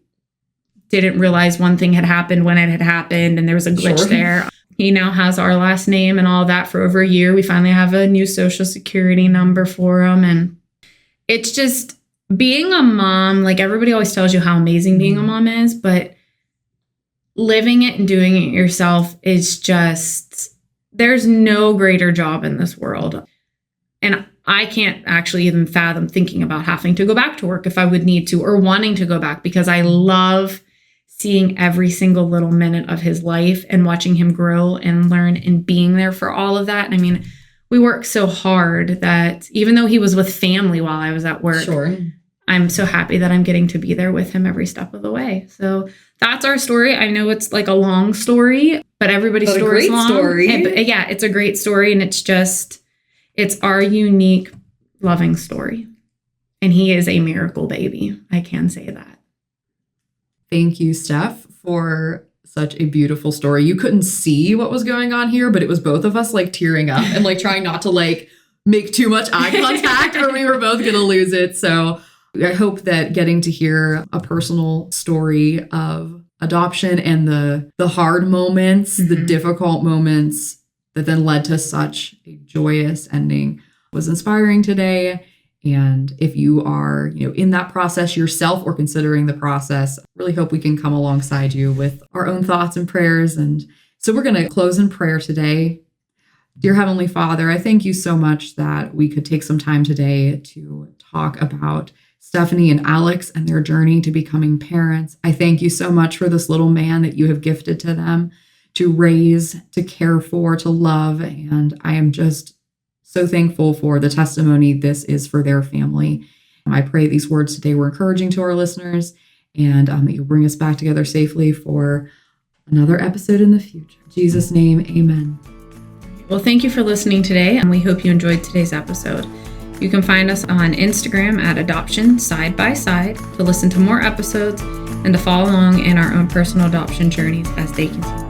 didn't realize one thing had happened when it had happened, and there was a glitch there. He now has our last name and all that for over a year. We finally have a new social security number for him. And it's just being a mom, like everybody always tells you how amazing being a mom is, but living it and doing it yourself is just, there's no greater job in this world. And I can't actually even fathom thinking about having to go back to work if I would need to, or wanting to go back, because I love seeing every single little minute of his life and watching him grow and learn and being there for all of that. And I mean, we work so hard that even though he was with family while I was at work, I'm so happy that I'm getting to be there with him every step of the way. So that's our story. I know it's like a long story, but everybody's story is long. Yeah, it's a great story. And it's our unique, loving story. And he is a miracle baby. I can say that. Thank you, Steph, for such a beautiful story. You couldn't see what was going on here, but it was both of us like tearing up and like trying not to like make too much eye contact or we were both going to lose it. So I hope that getting to hear a personal story of adoption and the hard moments, the difficult moments that then led to such a joyous ending was inspiring today. And if you are, in that process yourself or considering the process, I really hope we can come alongside you with our own thoughts and prayers. And so we're going to close in prayer today. Dear Heavenly Father, I thank you so much that we could take some time today to talk about Stephanie and Alex and their journey to becoming parents. I thank you so much for this little man that you have gifted to them to raise, to care for, to love. And I am just so thankful for the testimony this is for their family. And I pray these words today were encouraging to our listeners. and that you'll bring us back together safely for another episode in the future. In Jesus' name, amen. Well, thank you for listening today, and we hope you enjoyed today's episode. You can find us on Instagram at Adoption Side by Side to listen to more episodes and to follow along in our own personal adoption journeys as they continue.